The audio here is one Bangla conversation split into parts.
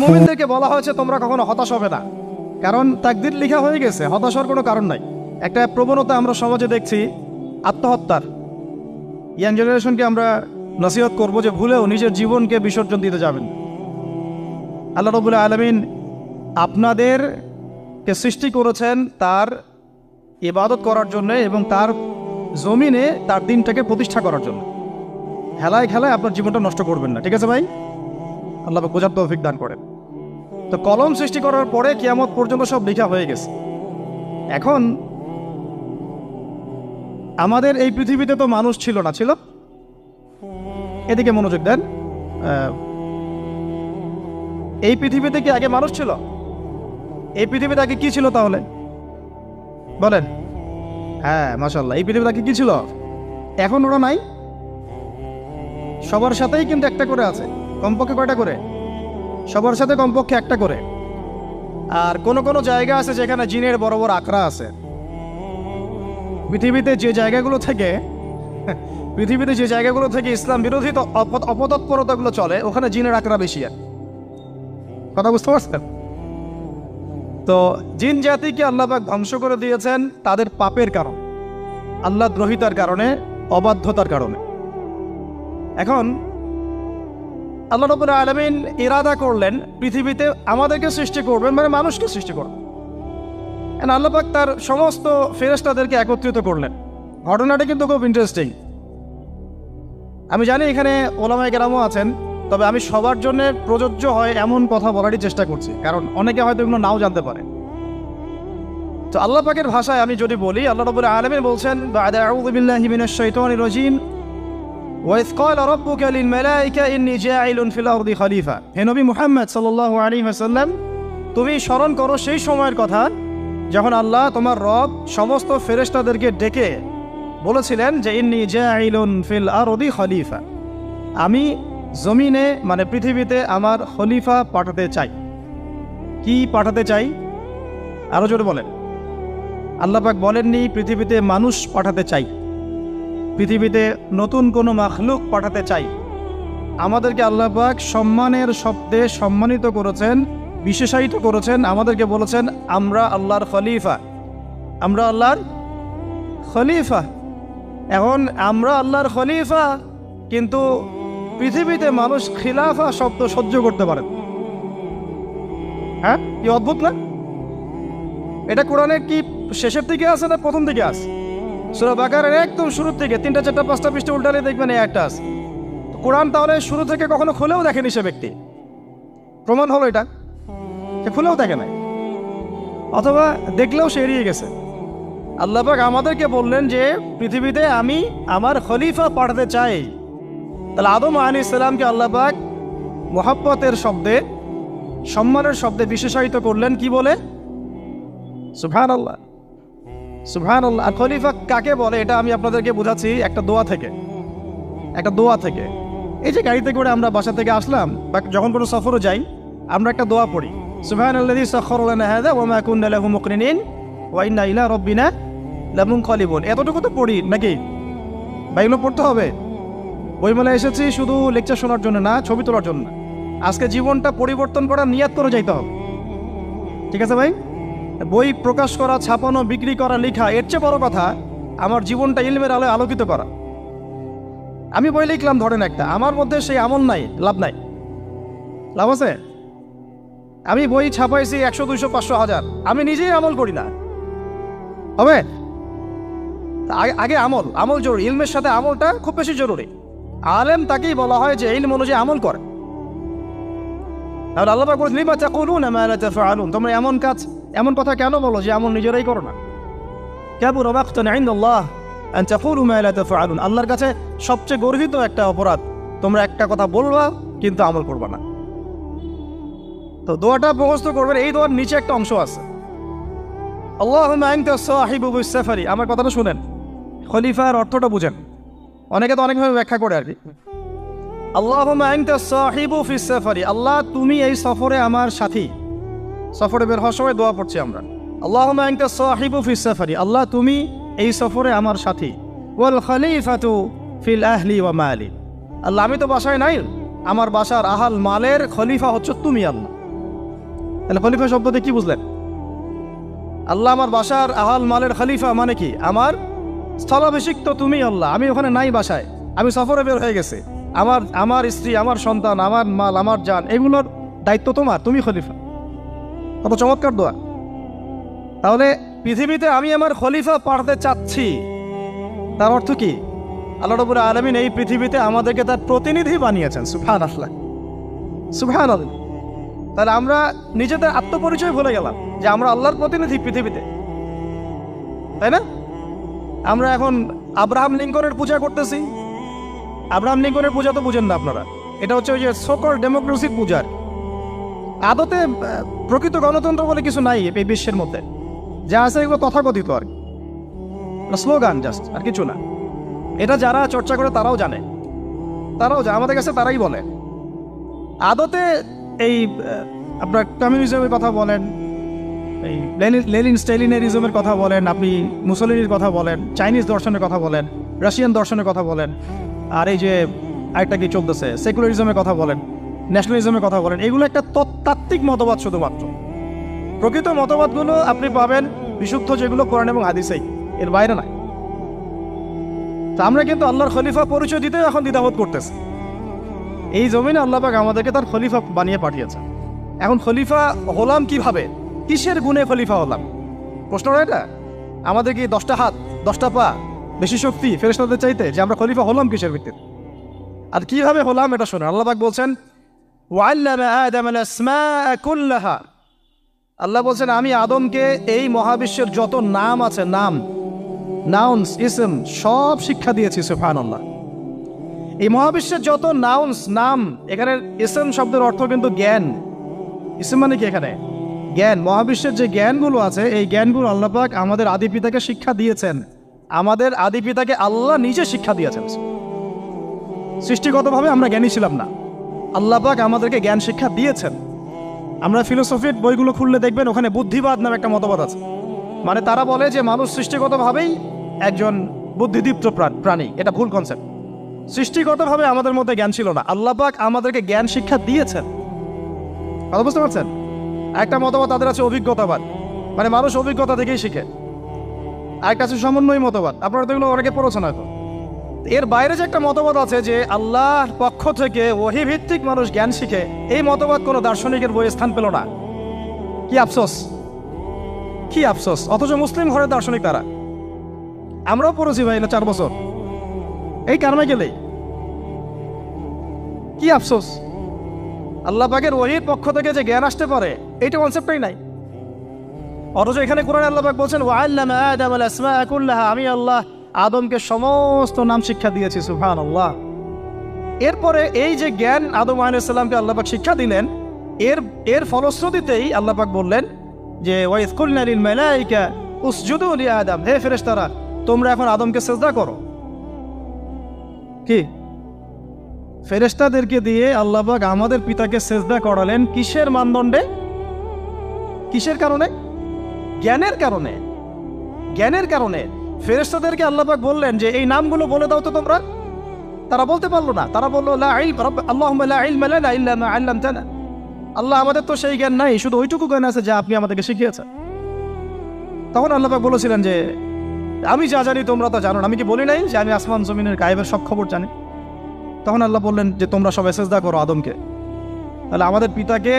মুমিনদেরকে বলা হয়েছে তোমরা কখনো হতাশ হবে না, কারণ তাকদীর লেখা হয়ে গেছে, হতাশার কোনো কারণ নাই। একটা প্রবণতা আমরা সমাজে দেখছি আত্মহত্যার। ইয়াং জেনারেশনকে আমরা নসিহত করব যে ভুলেও নিজের জীবনকে বিসর্জন দিতে যাবেন। আল্লাহ রাব্বুল আলামিন আপনাদেরকে সৃষ্টি করেছেন তার ইবাদত করার জন্য এবং তার জমিনে তার দিনটাকে প্রতিষ্ঠা করার জন্য। খেলায় খেলায় আপনার জীবনটা নষ্ট করবেন না, ঠিক আছে ভাই? আল্লাহ বোঝার তৌফিক দান করেন। তো কলম সৃষ্টি করার পরে কিয়ামত পর্যন্ত সব লেখা হয়ে গেছে। এখন আমাদের এই পৃথিবীতে তো মানুষ ছিল না, ছিল? এদিকে মনোযোগ দেন। এই পৃথিবীতে কি আগে মানুষ ছিল? এই পৃথিবীতে আগে কি ছিল তাহলে বলেন? হ্যাঁ, মাশাআল্লাহ। এই পৃথিবীতে আগে কি ছিল? এখন ওরা নাই? সবার সাথেই কিন্তু একটা করে আছে। কমপক্ষে কয়টা করে? সবার সাথে কমপক্ষে একটা করে। আর কোন কোন জায়গা আছে যেখানে জিনের বড় বড় আখড়া আছে। পৃথিবীতে যে জায়গাগুলো থেকে ইসলাম বিরোধী অপতৎপরতাগুলো চলে, ওখানে জিনের আখড়া বেশি। আর কথা বুঝতে পারছেন? তো জিন জাতিকে আল্লাহ পাক ধ্বংস করে দিয়েছেন তাদের পাপের কারণে, আল্লাহ দ্রোহিতার কারণে, অবাধ্যতার কারণে। এখন আল্লাহ রাব্বুল আলামিন ইরাদা করলেন পৃথিবীতে আমাদেরকে সৃষ্টি করবেন, মানে মানুষকে সৃষ্টি করবেন। আল্লাহ পাক তার সমস্ত ফেরেশতাদেরকে একত্রিত করলেন। ঘটনাটা কিন্তু খুব ইন্টারেস্টিং। আমি জানি এখানে ওলামায়ে কেরামও আছেন, তবে আমি সবার জন্য প্রযোজ্য হয় এমন কথা বলারই চেষ্টা করছি, কারণ অনেকে হয়তো এগুলো নাও জানতে পারে। তো আল্লাহ পাকের ভাষায় আমি যদি বলি, আল্লাহ রাব্বুল আলামিন বলছেন, বা'দা আউযু বিল্লাহি মিনাশ শাইতানির রাজীম, ওয়াইয ক্বালা রাব্বুকা লিল মালায়েকা ইন্নী জাঈলুন ফিল আরদি খলিফা। হে নবী মুহাম্মদ সাল্লাল্লাহু আলাইহি ওয়াসাল্লাম, তুমি স্মরণ করো সেই সময়ের কথা যখন আল্লাহ তোমার রব সমস্ত ফেরেশতাদেরকে ডেকে বলেছিলেন যে ইন্নী জাঈলুন ফিল আরদি খলিফা, আমি জমিনে মানে পৃথিবীতে আমার খলিফা পাঠাতে চাই। কি পাঠাতে চাই? আরো জোরে বলেন। আল্লাহ পাক বলেননি পৃথিবীতে মানুষ পাঠাতে চাই, পৃথিবীতে নতুন কোনো মাখলুক পাঠাতে চাই। আমাদেরকে আল্লাহ পাক সম্মানের শব্দে সম্মানিত করেছেন, বিশেষায়িত করেছেন। আমাদেরকে বলেছেন আমরা আল্লাহর খলিফা, আমরা আল্লাহর খলিফা। এখন আমরা আল্লাহর খলিফা, কিন্তু পৃথিবীতে মানুষ খিলাফা শব্দ সহ্য করতে পারে। হ্যাঁ, কি অদ্ভুত না? এটা কোরআনের কি শেষের দিকে আছে না প্রথম দিকে আছে? সূরা বাকারার একদম শুরুর থেকে 3টা 4টা 5টা পৃষ্ঠা উল্টালে দেখবেন এই একটা আছে। কোরআন তাহলে শুরু থেকে কখনো খুলেও দেখেনি সে ব্যক্তি। প্রমাণ হলো এটা, সে খুলেও দেখে নাই, অথবা দেখলেও সে এড়িয়ে গেছে। আল্লাহ পাক আমাদেরকে বললেন যে পৃথিবীতে আমি আমার খলিফা পাঠাতে চাই। তাহলে আদম আলাইহিস সালামকে আল্লাহ পাক মুহাব্বতের শব্দে, সম্মানের শব্দে বিশেষায়িত করলেন কি বলে? সুবহানাল্লাহ, সুবহানাল্লাহ। আর খলিফা কাকে বলে এটা আমি আপনাদেরকে বোঝাচ্ছি একটা দোয়া থেকে। এই যে গাড়িতে করে আমরা বাসা থেকে আসলাম বা যখন কোনো সফরে যাই, আমরা একটা দোয়া পড়ি, সুবহানাল্লাযী সাখখারা লানা হাযা ওয়া মা কুন্না লাহু মুকরিনিন ওয়া ইন্না ইলা রাব্বিনা লামুনকালিবুন। এতটুকু তো পড়ি নাকি? বা এগুলো পড়তে হবে? বইমেলায় এসেছি শুধু লেকচার শোনার জন্য না, ছবি তোলার জন্য না। আজকে জীবনটা পরিবর্তন করার নিয়াত করে যাইতে হবে, ঠিক আছে ভাই? বই প্রকাশ করা, ছাপানো, বিক্রি করা, লেখা, এর চেয়ে বড় কথা আমার জীবনটা ইলমের আলোয় আলোকিত করা। আমি বই লিখলাম ধরেন একটা, আমার মধ্যে সেই আমল নাই, লাভ নাই। লাভ আছে? আমি বই ছাপাইছি 100, 200, 500, 1000, আমি নিজেই আমল করি না, হবে? আগে আমল জরুরি। ইলমের সাথে আমলটা খুব বেশি জরুরি। আলেম তাকেই বলা হয় যে ইলম অনুযায়ী আমল করে। তাহলে আল্লাহ পাক বলেন লিমা তাকুলুনা মা লা তাফআলুন, তোমরা এমন কথা কেন বলো যে আমল নিজেরাই করো না? কাবুরা মাকতান ইনদাল্লাহ আন তাকুলু মা লা তাফআলুন, আল্লাহর কাছে সবচেয়ে গর্হিত একটা অপরাধ তোমরা একটা কথা বলবা কিন্তু আমল করবা না। তো দোয়াটা মুখস্থ করবেন। এই দোয়ার নিচে একটা অংশ আছে, আল্লাহুম্মা আনতা সাহিবু বিস সাফারি। আমার কথাটা শুনেন, খলিফার অর্থটা বুঝেন। অনেকে তো অনেকভাবে ব্যাখ্যা করে আর কি। আল্লাহুম্মা আনতা সাহিবু ফিস সাফারি, আল্লাহ তুমি এই সফরে আমার সাথী। সফরে বের হওয়ার সময় দোয়া পড়ছি আমরা, আল্লাহুম্মা আনতা সাহিবু ফিস সাফারি, আল্লাহ তুমি এই সফরে আমার সাথী। ওয়াল খলিফাতু ফিল আহলি ওয়া মালি, আল্লাহ আমি তো বাসায় নাই, আমার বাসার আহাল মালের খলিফা হচ্ছে তুমি আল্লাহ। তাহলে খলিফা শব্দতে কি বুঝলেন? আল্লাহ আমার বাসার আহাল মালের খলিফা মানে কি? আমার স্থলাভিষিক্ত তুমি আল্লাহ, আমি ওখানে নাই বাসায়, আমি সফরে বের হয়ে গেছে, আমার স্ত্রী, আমার সন্তান, আমার মাল, আমার জান, এগুলোর দায়িত্ব তোমার, তুমি খলিফা। কত চমৎকার দোয়া। তাহলে পৃথিবীতে আমি আমার খলিফা পাঠাতে চাচ্ছি, তার অর্থ কি? আল্লাহ রাব্বুল আলামিন এই পৃথিবীতে আমাদেরকে তার প্রতিনিধি বানিয়েছেন। সুবহানাল্লাহ, সুবহানাল্লাহ। তাহলে আমরা নিজেদের আত্মপরিচয় ভুলে গেলাম যে আমরা আল্লাহর প্রতিনিধি পৃথিবীতে, তাই না? আমরা এখন আব্রাহাম লিঙ্কনের পূজা করতেছি। আব্রাহাম লিঙ্কনের পূজা তো বুঝেন না আপনারা, এটা হচ্ছে ওই যে সোকল ডেমোক্রেসির পূজার। আদতে প্রকৃত গণতন্ত্র বলে কিছু নাই এই বিশ্বের মধ্যে, যা আছে এগুলো তথাকথিত আর কি, স্লোগান জাস্ট, আর কিছু না। এটা যারা চর্চা করে তারাও জানে, আমাদের কাছে তারাই বলে। আদতে এই আপনার কমিউনিজমের কথা বলেন, এই লেনিন স্টেলিনারিজমের কথা বলেন, আপনি মুসলিনির কথা বলেন, চাইনিজ দর্শনের কথা বলেন, রাশিয়ান দর্শনের কথা বলেন, আর এই যে আরেকটা কি চলতেছে সেকুলারিজমের কথা বলেন, ন্যাশনালিজমের কথা বলেন, এগুলো একটা তাত্ত্বিক মতবাদ শুধুমাত্র। প্রকৃত মতবাদগুলো আপনি পাবেন বিশুদ্ধ যেগুলো কোরআন এবং হাদিসেই, এর বাইরে নাই। তা আমরা কিন্তু আল্লাহর খলিফা পরিচয় দিতে এখন দ্বিধাবোধ করতেছি। এই জমিনে আল্লাহ পাক আমাদেরকে তার খলিফা বানিয়ে পাঠিয়েছে। এখন খলিফা হলাম কিভাবে? কিসের গুণে খলিফা হলাম? প্রশ্নটা এটা। আমাদের কি 10টা হাত, 10টা পা, বেশি শক্তি ফেরেশতাদের চাইতে, যে আমরা খলিফা হলাম কিসের ভিত্তিতে? আর কিভাবে হলাম এটা শুনুন। আল্লাহ পাক বলছেন, ওয়াল্লামা আদামাল আসমাআ কুল্লাহা। আল্লাহ বলছেন আমি আদমকে এই মহাবিশ্বের যত নাম আছে, নাউন্স, ইসম, সব শিক্ষা দিয়েছি। সুবহানাল্লাহ। এই মহাবিশ্বের যত নাম, এখানে ইসম শব্দের অর্থ কিন্তু জ্ঞান। ইসম মানে কি? এখানে জ্ঞান। মহাবিশ্বের যে জ্ঞানগুলো আছে, এই জ্ঞানগুলো আল্লাহ পাক আমাদের আদি পিতাকে শিক্ষা দিয়েছেন। আমাদের আদি পিতাকে আল্লাহ নিজে শিক্ষা দিয়েছেন। সৃষ্টিগতভাবে আমরা জ্ঞানী ছিলাম না, আল্লাহ পাক আমাদেরকে জ্ঞান শিক্ষা দিয়েছেন। আমরা ফিলোসফির বইগুলো খুললে দেখবেন ওখানে বুদ্ধিবাদ নামে একটা মতবাদ আছে। মানে তারা বলে যে মানুষ সৃষ্টিগতভাবেই একজন বুদ্ধিদীপ্ত প্রাণী। এটা ভুল কনসেপ্ট। সৃষ্টিগতভাবে আমাদের মধ্যে জ্ঞান ছিল না, আল্লাহ পাক আমাদেরকে জ্ঞান শিক্ষা দিয়েছেন। কথা বুঝতে পারছেন? একটা মতবাদ তাদের আছে অভিজ্ঞতাবাদ, মানে মানুষ অভিজ্ঞতা থেকেই শিখে। আরেকটা আছে সমন্বয় মতবাদ, আপনারা তো এগুলো অনেকে পড়েছেন হয়তো। এর বাইরে যে একটা মতবাদ আছে যে আল্লাহর পক্ষ থেকে ওহী ভিত্তিক মানুষ জ্ঞান শিখে, এই মতবাদ কোনো দার্শনিকের বইয়ে স্থান পেল না। কি আফসোস, কি আফসোস। অথচ মুসলিম ঘরের দার্শনিক তারা। আমরাও পড়েছি ভাই, 4 বছর এই কারণে গেলেই। কি আফসোস, আল্লাহ পাকের ওহীর পক্ষ থেকে যে জ্ঞান আসতে পারে এইটা কনসেপ্টই নাই। অথচ এখানে কোরআনে আল্লাহ পাক বলছেন, ওয়াল্লামা আদামাল আসমাআ কুল্লাহা, আমি আল্লাহ আদমকে সমস্ত নাম শিক্ষা দিয়েছি। সুবহানাল্লাহ। এরপরে এই যে জ্ঞান আদম আলাইহিস সালামকে আল্লাহ পাক শিক্ষা দিলেন, এর ফলশ্রুতিতেই আল্লাহ পাক বললেন যে ওয়াইয কুলনা লিল মালাইকা উসজুদু লি আদম, হে ফেরেশতারা তোমরা এখন আদমকে সিজদা করো। কি ফেরেশতাদেরকে দিয়ে আল্লাহ পাক আমাদের পিতাকে সিজদা করালেন কিসের মানদণ্ডে? কিসের কারণে? জ্ঞানের কারণে। জ্ঞানের কারণে ফেরেশতাদেরকে আল্লাহ পাক বললেন যে এই নামগুলো বলে দাও তো তোমরা। তারা বলতে পারলো না। তারা বললো লা ইলম আল্লাহুম্মা লা ইলমা লানা ইল্লা মা আল্লামতানা। আল্লাহ আমাদের তো সেই জ্ঞান নাই, শুধু ওইটুকু জ্ঞান আছে যা আপনি আমাদেরকে শিখিয়েছেন। তখন আল্লাহ পাক বলেছিলেন যে আমি যা জানি তোমরা তো জানো না। আমি কি বলি নাই যে আমি আসমান জমিনের গায়েবের সব খবর জানি? তখন আল্লাহ বললেন যে তোমরা সবাই সিজদা করো আদমকে। তাহলে আমাদের পিতাকে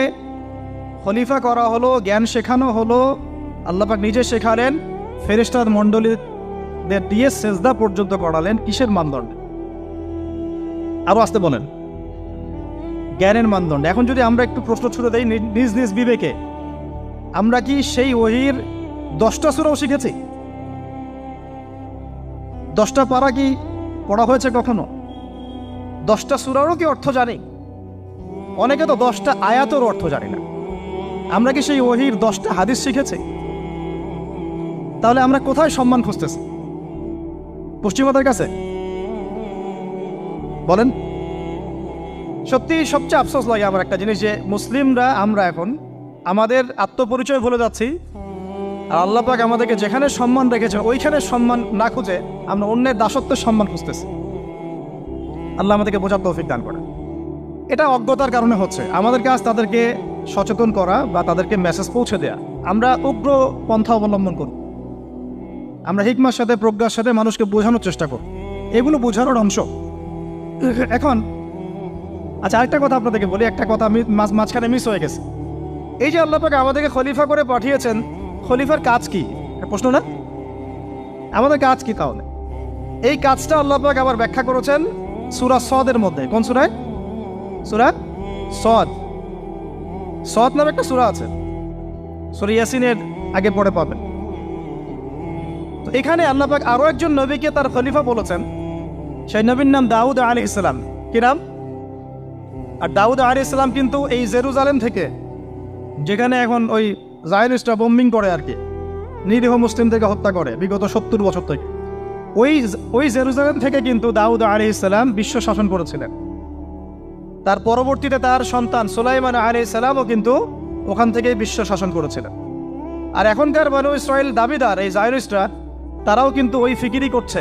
খলিফা করা হলো, জ্ঞান শেখানো হলো, আল্লাহ পাক নিজে শেখালেন, ফেরেশতা মণ্ডলীদের দিয়ে সিজদা পর্যন্ত করালেন। কিসের মানদণ্ডে? আরো আসতে বলেন, জ্ঞানের মানদণ্ডে। এখন যদি আমরা একটু প্রশ্ন ছুড়ে দেই নিজ নিজ বিবেকে, আমরা কি সেই ওহীর 10টা সূরাও শিখেছি? 10টা পারা কি পড়া হয়েছে কখনো? 10টা সূরারও কি অর্থ জানি? অনেকে তো 10টা আয়াতের অর্থ জানি না। আমরা কি সেই ওহীর 10টা হাদিস শিখেছি? তাহলে আমরা কোথায় সম্মান খুঁজতেছি? পশ্চিমাদের কাছে? বলেন। সত্যি সবচেয়ে আফসোস লাগে আমার একটা জিনিস, যে মুসলিমরা আমরা এখন আমাদের আত্মপরিচয় ভুলে যাচ্ছি, আর আল্লাহ পাক আমাদেরকে যেখানে সম্মান রেখেছে ওইখানে সম্মান না খুঁজে আমরা অন্যের দাসত্বের সম্মান খুঁজতেছি। আল্লাহ আমাদেরকে বোঝার তৌফিক দান করে। এটা অজ্ঞতার কারণে হচ্ছে। আমাদের কাজ তাদেরকে সচেতন করা বা তাদেরকে মেসেজ পৌঁছে দেয়া। আমরা উগ্র পন্থা অবলম্বন করব, আমরা হিকমার সাথে প্রজ্ঞার সাথে মানুষকে বোঝানোর চেষ্টা করব, এগুলো বোঝানোর অংশ। এখন আচ্ছা, আরেকটা কথা আপনাদেরকে বলি, একটা কথা আমি মাঝখানে মিস হয়ে গেছে। এই যে আল্লাহ পাক আমাদেরকে খলিফা করে পাঠিয়েছেন, খলিফার কাজ কি? প্রশ্ন না, আমাদের কাজ কি তাহলে? এই কাজটা আল্লাহ পাক আবার ব্যাখ্যা করেছেন সূরা সদের মধ্যে। কোন সূরায়? সূরা সদ। সদ নামে একটা সূরা আছে, সূরা ইয়াসিনের আগে পড়ে পাবেন। তো এখানে আল্লাহ পাক আরো একজন নবীকে তার খলিফা বলেছেন। সেই নবীর নাম দাউদ আলাইহিস সালাম। কি নাম? আর দাউদ আলাইহিস সালাম কিন্তু এই জেরুজালেম থেকে, যেখানে এখন ওই জায়নিস্টরা বোম্বিং করে আর কি, নিরীহ মুসলিমদেরকে হত্যা করে বিগত 70 বছর থেকে, ওই জেরুজালেম থেকে কিন্তু দাউদ আলাইহিস সালাম বিশ্ব শাসন করেছিলেন। তার পরবর্তীতে তার সন্তান সুলাইমান আলাইহিস সালামও কিন্তু ওখান থেকেই বিশ্ব শাসন করেছিলেন। আর এখনকার বনু ইসরাইল দাবিদার এই জায়নিস্টরা, তারাও কিন্তু ওই ফিকিরই করছে,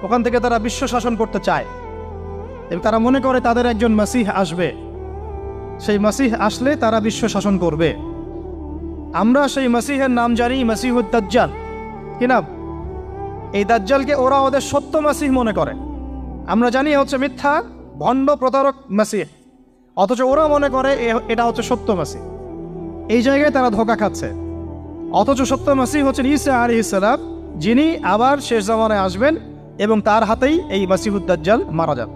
ওখান থেকে তারা বিশ্ব শাসন করতে চায় এবং তারা মনে করে তাদের একজন মাসিহ আসবে, সেই মাসিহ আসলে তারা বিশ্ব শাসন করবে। আমরা সেই মাসিহের নাম জানি মাসিহুদ দাজ্জাল। কি নাম? এই দাজ্জালকে ওরা ওদের সত্য মাসিহ মনে করে, আমরা জানি হচ্ছে মিথ্যা ভণ্ড প্রতারক মাসিহ, অথচ ওরা মনে করে এটা হচ্ছে সত্য মাসিহ। এই জায়গায় তারা ধোঁকা খাচ্ছে। অথচ সত্য মাসিহ হচ্ছেন ঈসা আলাইহিস সালাম, যিনি আবার শেষ জামানায় আসবেন এবং তার হাতেই এই মাসিহুদ দাজ্জাল মারা যাবে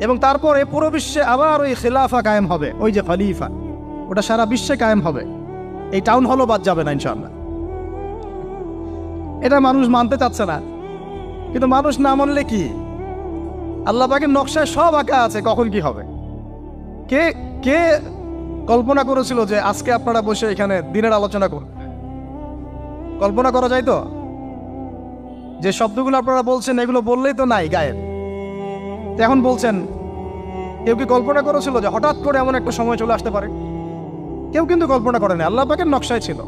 এবং তারপরে পুরো বিশ্বে আবার ওই খিলাফা কায়েম হবে, ওই যে খলিফা, ওটা সারা বিশ্বে কায়েম হবে। এই টাউন হলও বাদ যাবে না ইনশাআল্লাহ। এটা মানুষ মানতে চাচ্ছে না, কিন্তু মানুষ না মানলে কি? আল্লাহ পাকের নকশায় সব আঁকা আছে কখন কি হবে। কে কে কল্পনা করেছিল যে আজকে আপনারা বসে এখানে দিনের আলোচনা করবেন? কল্পনা করা যায় তো? যে শব্দগুলো আপনারা বলছেন এগুলো বললেই তো নাই গায়েব, এখন বলছেন। কেউ কি কল্পনা করেছিল যে হঠাৎ করে এমন একটা সময় চলে আসতে পারে? কেউ কিন্তু কল্পনা করেনি, আল্লাহ পাকের নকশায় ছিল।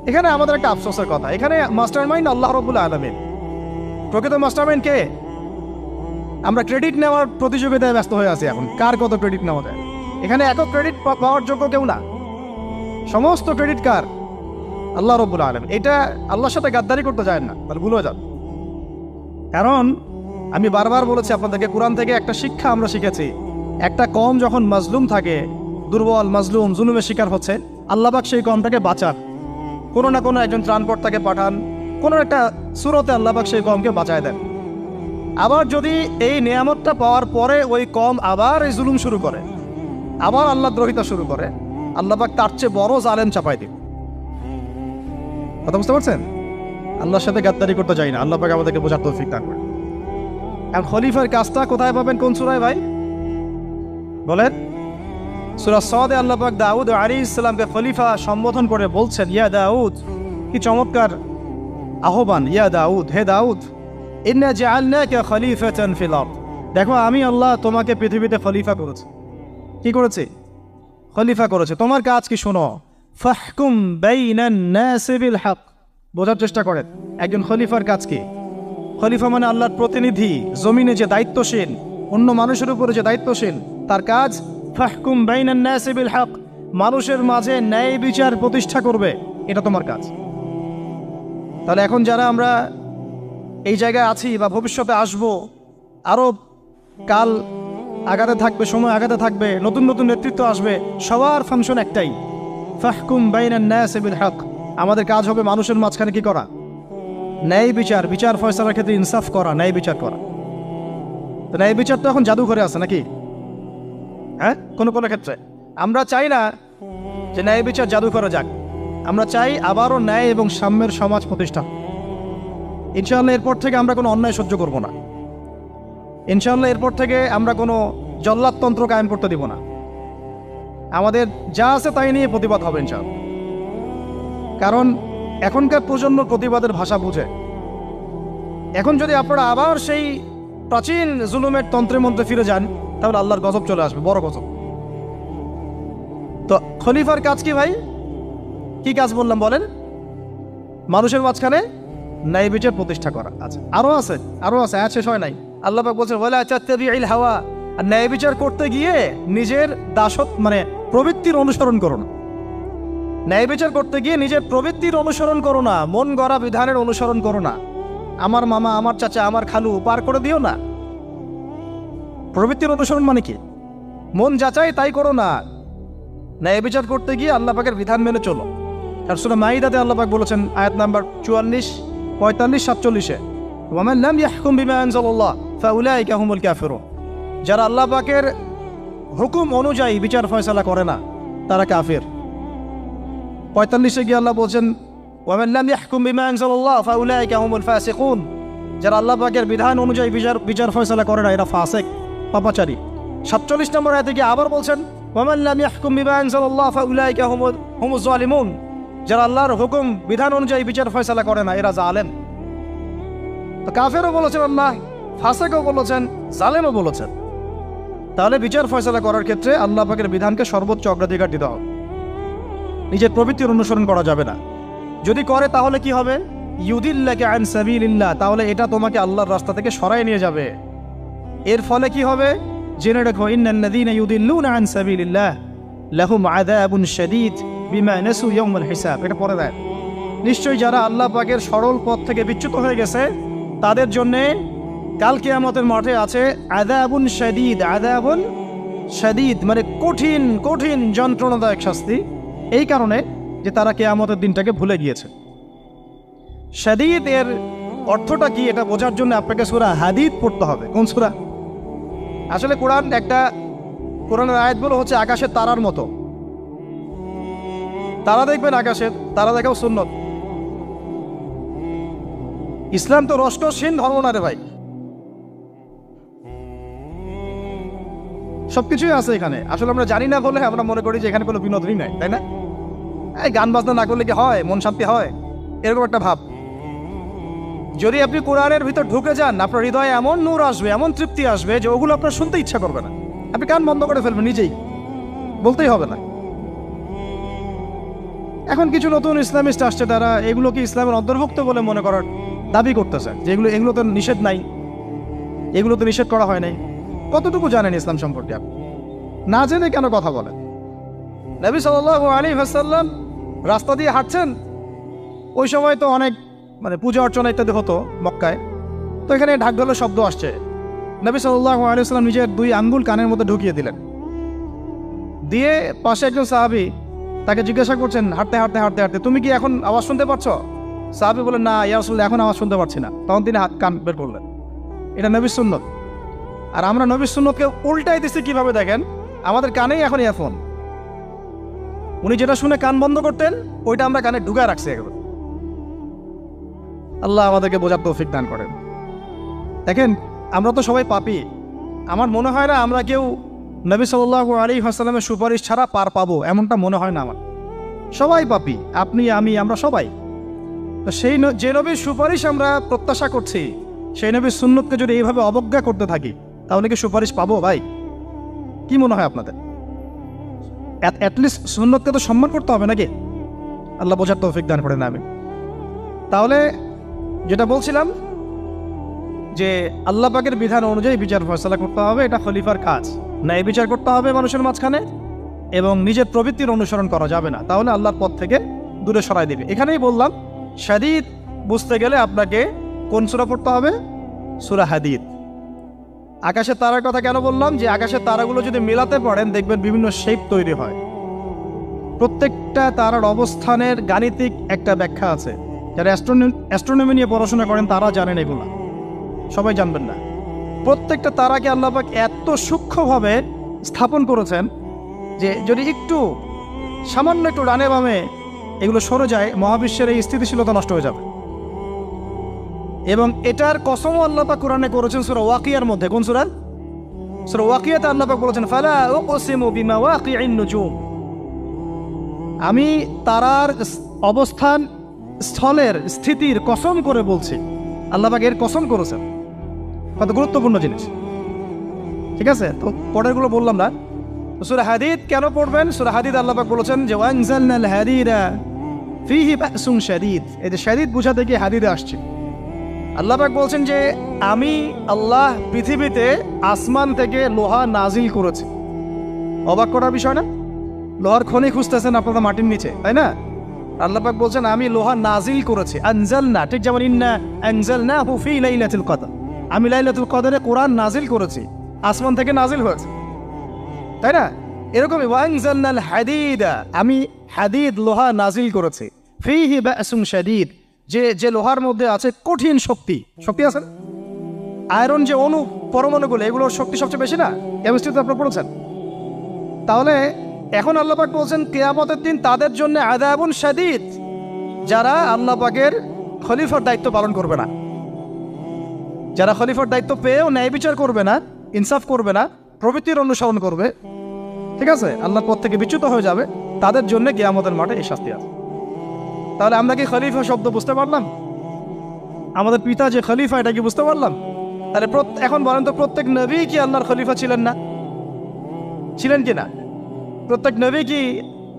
এখানে আমাদের একটা আফসোসের কথা, এখানে মাস্টার মাইন্ড আল্লাহ রাব্বুল আলামিন। প্রকৃত মাস্টার মাইন্ড কে? আমরা ক্রেডিট নেওয়ার প্রতিযোগিতায় ব্যস্ত হয়ে আছি এখন, কার কত ক্রেডিট নেওয়া যায়। এখানে একক ক্রেডিট পাওয়ার যোগ্য কেউ না, সমস্ত ক্রেডিট কার? আল্লাহ রাব্বুল আলামিন। এটা আল্লাহর সাথে গাদ্দারি করতে যায় না, তাহলে ভুলে যান। কারণ আমি বারবার বলেছি আপনাদেরকে, কোরআন থেকে একটা শিক্ষা আমরা শিখেছি, একটা কম যখন মাজলুম থাকে, দুর্বল মাজলুম জুলুমের শিকার হচ্ছে, আল্লাহ পাক সেই কমটাকে বাঁচান, কোনো না কোনো একজন ত্রাণকর্তাকে পাঠান, কোনো একটা সূরতে আল্লাহ পাক সেই কমকে বাঁচায় দেন। আবার যদি এই নিয়ামতটা পাওয়ার পরে ওই কম আবার এই জুলুম শুরু করে, আবার আল্লাহ দ্রোহিতা শুরু করে, আল্লাহ পাক তার চেয়ে বড় জালেম চাপাই দিন। কথা বুঝতে পারছেন? আল্লাহর সাথে গাদ্দারি করতে চাই না, আল্লাহ পাক আমাদেরকে বোঝার তৌফিক দান করেন। এখন খলিফার কাজটা কোথায় পাবেন? কোন সূরায় ভাই বলেন? সূরা সদে আল্লাহ পাক দাউদ আলাইহিস সালামকে খলিফা সম্বোধন করে বলছেন, ইয়া দাউদ। কি চমৎকার আহ্বান! ইয়া দাউদ, হে দাউদ, ইন্না জাআলনাকা খলিফাতান ফিল আরদ। দেখো, আমি আল্লাহ তোমাকে পৃথিবীতে খলিফা করেছি। কি করেছি? খলিফা করেছে। তোমার কাজ কি শোনো। ফাহকুম বাইনান নাসি বিল হক। বোঝার চেষ্টা করেন একজন খলিফার কাজ কি। খলিফা মানে আল্লাহর প্রতিনিধি, জমিনে যে দায়িত্বশীল, অন্য মানুষের উপরে যে দায়িত্বশীল, তার কাজ ফাহকুম বাইনান নাসি বিল হক, মানুষের মাঝে ন্যায় বিচার প্রতিষ্ঠা করবে, এটা তোমার কাজ। তাহলে এখন যারা আমরা এই জায়গায় আছি বা ভবিষ্যতে আসব, আরও কাল আগাতে থাকবে, সময় আগাতে থাকবে, নতুন নতুন নেতৃত্ব আসবে, সবার ফাংশন একটাই, ফাহকুম বাইনান নাসি বিল হক। আমাদের কাজ হবে মানুষের মাঝখানে কি করা? ন্যায় বিচার, বিচার ফয়সালার ক্ষেত্রে ইনসাফ করা, ন্যায় বিচার করা। তো ন্যায় বিচার তো এখন জাদুঘরে আছে নাকি? হ্যাঁ, কোনো কোনো ক্ষেত্রে আমরা চাই না যে ন্যায় বিচার জাদুঘরে যাক, আমরা চাই আবারও ন্যায় এবং সাম্যের সমাজ প্রতিষ্ঠা। ইনশাআল্লাহ এরপর থেকে আমরা কোনো অন্যায় সহ্য করব না। ইনশাআল্লাহ এরপর থেকে আমরা কোনো জল্লাদতন্ত্র কায়েম করতে দিব না। আমাদের যা আছে তাই নিয়ে প্রতিবাদ হবে ইনশাআল্লাহ। কারণ এখনকার প্রজন্ম প্রতিবাদের ভাষা বুঝে। এখন যদি আপনারা আবার সেই প্রাচীন জুলুমের তন্ত্রে মন্ত্রে ফিরে যান, তাহলে আল্লাহর গজব চলে আসবে, বড় গজব। তো খলিফার কাজ কি ভাই? কি কাজ বললাম বলেন? মানুষের মাঝখানে ন্যায় বিচার প্রতিষ্ঠা করা। আচ্ছা, আরো আছে, আয়াত শেষ হয় নাই। আল্লাহ পাক বলছেন ওয়ালা তাত্তাবিউল হাওয়া। আর ন্যায় বিচার করতে গিয়ে নিজের দাসত্ব মানে প্রবৃত্তির অনুসরণ করো না। ন্যায় বিচার করতে গিয়ে নিজের প্রবৃত্তির অনুসরণ করো না, মন গড়া বিধানের অনুসরণ করো না। আমার মামা, আমার চাচা, আমার খালু পার করে দিও না। প্রবৃত্তির অনুসরণ মানে কি? মন যাচাই তাই করো না। ন্যায় বিচার করতে গিয়ে আল্লাহ পাকের বিধান মেনে চলো। আর সূরা মাইদাতে আল্লাহ পাক বলেছেন আয়াত নাম্বার 44, 45, 47-এ, ওয়ামান লাম ইয়াহকুম বিমা আনজালাল্লাহ ফাউলাইকা হুমুল কাফিরুন। যারা আল্লাহ পাকের হুকুম অনুযায়ী বিচার ফয়সালা করে না তারা কাফির। 45-এ গিয়ে আল্লাহ বলছেন ওয়ামান লাম ইয়াহকুম বিমা আনজালাল্লাহ ফাউলাইকা হুমুল ফাসিকুন। যারা আল্লাহ পাকের বিধান অনুযায়ী বিচার ফয়সালা করে না এরা ফাসিক, পাপাচারী। 47 নম্বর আয়াতে গিয়ে আবার বলছেন ওয়ামান লাম ইয়াহকুম বিমা আনজালাল্লাহ ফাউলাইকা হুমুজ জালিমুন। যারা আল্লাহর হুকুম বিধান অনুযায়ী বিচার ফয়সালা করে না এরা জালেম। তো কাফেরও বলেছেন আল্লাহ, ফাসিকও বলেছেন, জালেমও বলেছেন। তাহলে বিচার ফয়সালা করার ক্ষেত্রে আল্লাহ পাকের বিধানকে সর্বোচ্চ অগ্রাধিকার দিতে হবে। নিজের প্রবৃত্তির অনুসরণ করা যাবে না। যদি করে তাহলে কি হবে? ইউদিল্লাকা আন সাবিলিল্লাহ, তাহলে এটা তোমাকে আল্লাহর রাস্তা থেকে সরায় নিয়ে যাবে। এর ফলে কি হবে? জেনে রাখো, ইন্নাল্লাযীনা ইউদিল্লুনা আন সাবিলিল্লাহ লাহুম আযাবুন শাদীদ বিমা নাসু ইয়াউমাল হিসাব। এটা পড়ে দেয়, নিশ্চয়ই যারা আল্লাহ পাকের সরল পথ থেকে বিচ্যুত হয়ে গেছে তাদের জন্যে কাল কিয়ামতের মাঠে আছে আযাবুন শাদীদ। আযাবুন শাদীদ মানে কঠিন কঠিন যন্ত্রণাদায়ক শাস্তি, এই কারণে যে তারা কিয়ামতের দিনটাকে ভুলে গিয়েছে। শাদীদ এর অর্থটা কি এটা বোঝার জন্য আপনাকে সূরা হাদীদ পড়তে হবে। কোন সূরা? আসলে কোরআনের আয়াতগুলো হচ্ছে আকাশের তারার মতো। তারা দেখবেন আকাশের, তারা দেখাও সুন্নত। ইসলাম তো রসকসহীন ধর্ম না রে ভাই, সবকিছুই আছে এখানে। আসলে আমরা জানি না বলে আমরা মনে করি যে এখানে কোনো বিনোদনই নাই, তাই না? এই গান বাজনা না করলে কি হয়? মন শান্তি হয়? এরকম একটা ভাব। যদি আপনি কোরআনের ভিতর ঢুকে যান, আপনার হৃদয়ে এমন নূর আসবে, এমন তৃপ্তি আসবে যে ওগুলো আপনার শুনতে ইচ্ছা করবে না। আপনি কান বন্ধ করে ফেলবেন নিজেই, বলতেই হবে না। এখন কিছু নতুন ইসলামিস্ট আসছে, তারা এগুলোকে ইসলামের অন্তর্ভুক্ত বলে মনে করার দাবি করতেছে যে এগুলো তো নিষেধ নাই, এগুলো তো নিষেধ করা হয় নাই। কতটুকু জানেন ইসলাম সম্পর্কে? আপনি না জেনে কেন কথা বলেন? নবী সাল্লাল্লাহু আলাইহি ওয়াসাল্লাম রাস্তা দিয়ে হাঁটছেন, ওই সময় তো অনেক পূজা অর্চনা ইত্যাদি হতো মক্কায়। তো এখানে ঢাকঢোলের শব্দ আসছে। নবী সাল্লাল্লাহু আলাইহি ওয়াসাল্লাম নিজের 2 আঙ্গুল কানের মধ্যে ঢুকিয়ে দিলেন, দিয়ে পাশে একজন সাহাবী তাকে জিজ্ঞাসা করছেন হাঁটতে হাঁটতে হাঁটতে হাঁটতে, তুমি কি এখন আওয়াজ শুনতে পাচ্ছ? সাহাবী বলেন, না ইয়া রাসূলুল্লাহ, এখন আওয়াজ শুনতে পাচ্ছি না। তখন তিনি কান বের করলেন। এটা নবীর সুন্নত। আর আমরা নবীর সুন্নতকে উল্টাই দিচ্ছি কিভাবে দেখেন, আমাদের কানেই এখন ইয়ারফোন। উনি যেটা শুনে কান বন্ধ করতেন ওইটা আমরা কানে ঢুকায় রাখছি একবার। আল্লাহ আমাদেরকে বোঝার তৌফিক দান করেন। দেখেন, আমরা তো সবাই পাপী। আমার মনে হয় না আমরা কেউ নবী সাল্লাল্লাহু আলাইহি ওয়াসাল্লামের সুপারিশ ছাড়া পার পাবো, এমনটা মনে হয় না আমার। সবাই পাপী, আপনি আমি আমরা সবাই। তো যে নবীর সুপারিশ আমরা প্রত্যাশা করছি, সেই নবীর সুন্নতকে যদি এইভাবে অবজ্ঞা করতে থাকি তাহলে কি সুপারিশ পাবো ভাই? কি মনে হয় আপনাদের? অ্যাটলিস্ট সুন্নতকে তো সম্মান করতে হবে নাকি? আল্লাহ বোঝার তৌফিক দান করেন। আমি তাহলে যেটা বলছিলাম যে আল্লাহ পাকের বিধান অনুযায়ী বিচার ফয়সালা করতে হবে, এটা খলিফার কাজ। ন্যায় বিচার করতে হবে মানুষের মাঝখানে, এবং নিজের প্রবৃত্তির অনুসরণ করা যাবে না, তাহলে আল্লাহর পথ থেকে দূরে সরাই দেবে। এখানেই বললাম শাদীদ বুঝতে গেলে আপনাকে কোন সূরা পড়তে হবে? সূরা হাদীদ। আকাশের তারার কথা কেন বললাম? যে আকাশের তারাগুলো যদি মেলাতে পারেন দেখবেন বিভিন্ন শেপ তৈরি হয়। প্রত্যেকটা তারার অবস্থানের গাণিতিক একটা ব্যাখ্যা আছে। যারা অ্যাস্ট্রোনমি নিয়ে পড়াশোনা করেন তারা জানেন, এগুলা সবাই জানবেন না। প্রত্যেকটা তারাকে আল্লাহ পাক এত সূক্ষ্মভাবে স্থাপন করেছেন যে যদি সামান্য একটু ডানে বামে এগুলো সরে যায়, মহাবিশ্বের এই স্থিতিশীলতা নষ্ট হয়ে যাবে। এবং এটার কসমও আল্লাহ পাক কোরআনে করেছেন সূরা ওয়াকিয়ার মধ্যে। কোন সূরা? সূরা ওয়াকিয়াতে আল্লাহ পাক বলেছেন, ফালা উকসিমু বিমাওয়াকিইন নুজুম। আমি তারার অবস্থান স্থলের স্থিতির কসম করে বলছি। আল্লাহ পাক এর কসম করেছেন। কত গুরুত্বপূর্ণ জিনিস, ঠিক আছে? তো পরেরগুলো বললাম না। সূরা হাদীদ কেন পড়বেন? সূরা হাদীদ আল্লাহ পাক বলেছেন যে ওয়ানজালনাল হাদীদা ফীহি বাসুন শাদীদ। এই যে শাদীদ বুঝাতে গিয়ে হাদীদে আসছে। আল্লাহ পাক বলছেন যে আমি আল্লাহ পৃথিবীতে আসমান থেকে লোহা নাজিল করেছি। অবাক করার বিষয় না? লোহার খনি খুঁজতেছেন আপনারা মাটির নিচে, তাই না? আল্লাহ পাক বলছেন আমি লোহা নাজিল করেছি, আনজালনা, ঠিক যেমন ইন্না আনজালনাহু ফি লাইলাতুল কদর, আমি লাইলাতুল কদরে কোরআন নাজিল করেছি, আসমান থেকে নাজিল হয়েছে, তাই না? এরকমই ওয়ানজালনাল হাদিদা, আমি হাদিদ লোহা নাজিল করেছি, ফিহি বাসুন শাদীদ, যে লোহার মধ্যে আছে কঠিন শক্তি আছে। আয়রন যে অণু পরমাণুগুলো, এগুলোর শক্তি সবচেয়ে বেশি না? কেমিস্ট্রিতে আপনারা পড়েছেন। তাহলে এখন আল্লাহ পাক বলছেন কিয়ামতের দিন তাদের জন্য আযাবুন শাদীদ, যারা আল্লাহ পাকের খলিফার দায়িত্ব পালন করবে না, যারা খলিফার দায়িত্ব পেয়েও ন্যায় বিচার করবে না, ইনসাফ করবে না, প্রবৃত্তির অনুসরণ করবে, ঠিক আছে, আল্লাহর পথ থেকে বিচ্যুত হয়ে যাবে, তাদের জন্য কিয়ামতের মাঠে এই শাস্তি আছে। তাহলে আমরা কি খলিফা শব্দ বুঝতে পারলাম? আমাদের পিতা যে খলিফা, এটা কি বুঝতে পারলাম? তাহলে এখন বলেন তো, প্রত্যেক নবী কি আল্লাহর খলিফা ছিলেন না? ছিলেন কি না? প্রত্যেক নবী কি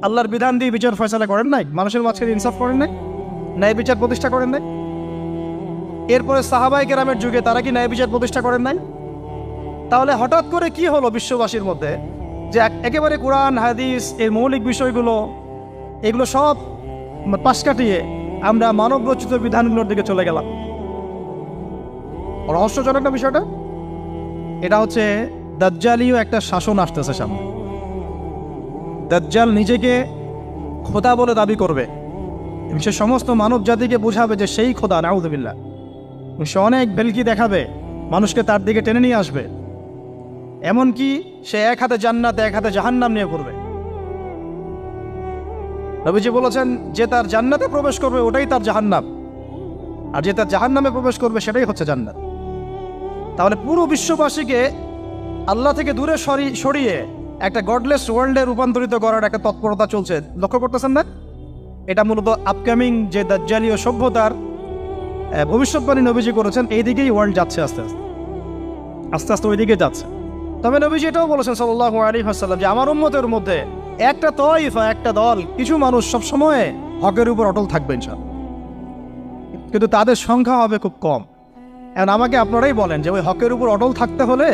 আল্লাহর বিধান দিয়ে বিচার ফয়সালা করেন নাই? মানুষের মাঝখানে ইনসাফ করেন নাই? ন্যায় বিচার প্রতিষ্ঠা করেন নাই? এরপরে সাহাবায়ে কেরামের যুগে তারা কি ন্যায় বিচার প্রতিষ্ঠা করেন নাই? তাহলে হঠাৎ করে কি হলো বিশ্ববাসীর মধ্যে যে একেবারে কোরআন হাদিস এর মৌলিক বিষয়গুলো, এগুলো সব পাশ কাটিয়ে আমরা মানব রচিত বিধানগুলোর দিকে চলে গেলাম? রহস্যজনক না বিষয়টা? এটা হচ্ছে দাজ্জালীয় একটা শাসন আসতেছে সামনে। দাজ্জাল নিজেকে খোদা বলে দাবি করবে এবং সে সমস্ত মানব জাতিকে বোঝাবে যে সেই খোদা, নাউযুবিল্লাহ। সে অনেক ভেলকি দেখাবে, মানুষকে তার দিকে টেনে নিয়ে আসবে, এমনকি সে এক হাতে জান্নাত এক হাতে জাহান্নাম নিয়ে করবে। নবীজি বলেছেন যে তার জান্নাতে প্রবেশ করবে ওটাই তার জাহান্নাম, আর যে তার জাহান্নামে প্রবেশ করবে সেটাই হচ্ছে জান্নাত। তাহলে পুরো বিশ্ববাসীকে আল্লাহ থেকে দূরে সরিয়ে একটা গডলেস ওয়ার্ল্ডে রূপান্তরিত করার একটা তৎপরতা চলছে, লক্ষ্য করতেছেন না? এটা মূলত আপকামিং যে দাজ্জালীয় সভ্যতার ভবিষ্যৎবাণী নবীজি করেছেন, এই দিকেই ওয়ার্ল্ড যাচ্ছে আস্তে আস্তে আস্তে আস্তে ওই দিকে যাচ্ছে। তবে নবীজি এটাও বলেছেন সাল্লাল্লাহু আলাইহি ওয়াসাল্লাম যে আমার উম্মতের মধ্যে একটা তয়ফা, একটা দল, কিছু মানুষ সবসময় হকের উপর অটল থাকবে ইনশাআল্লাহ, কিন্তু তাদের সংখ্যা হবে খুব কম। এখন আমাকে আপনারাই বলেন যে ওই হকের উপর অটল থাকতে হলে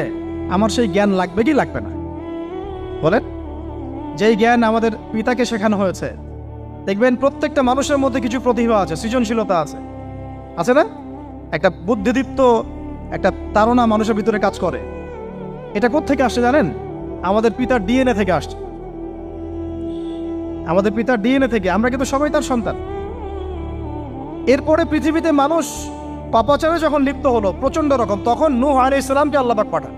আমার সেই জ্ঞান লাগবে কি লাগবে না? বলেন। যেই জ্ঞান আমাদের পিতাকে শেখানো হয়েছে, দেখবেন প্রত্যেকটা মানুষের মধ্যে কিছু প্রতিভা আছে, সৃজনশীলতা আছে, আছে না? একটা বুদ্ধিদীপ্ত একটা তাড়না মানুষের ভিতরে কাজ করে। এটা কোত্থেকে আসছে জানেন? আমাদের পিতার ডিএনএ থেকে আসছে। আমাদের পিতার ডিএনএ থেকে, আমরা কিন্তু সবাই তার সন্তান। এরপরে পৃথিবীতে মানুষ পাপাচারে যখন লিপ্ত হলো প্রচন্ড রকম, তখন নূহ আলাইহিস সালামকে আল্লাহ পাক পাঠান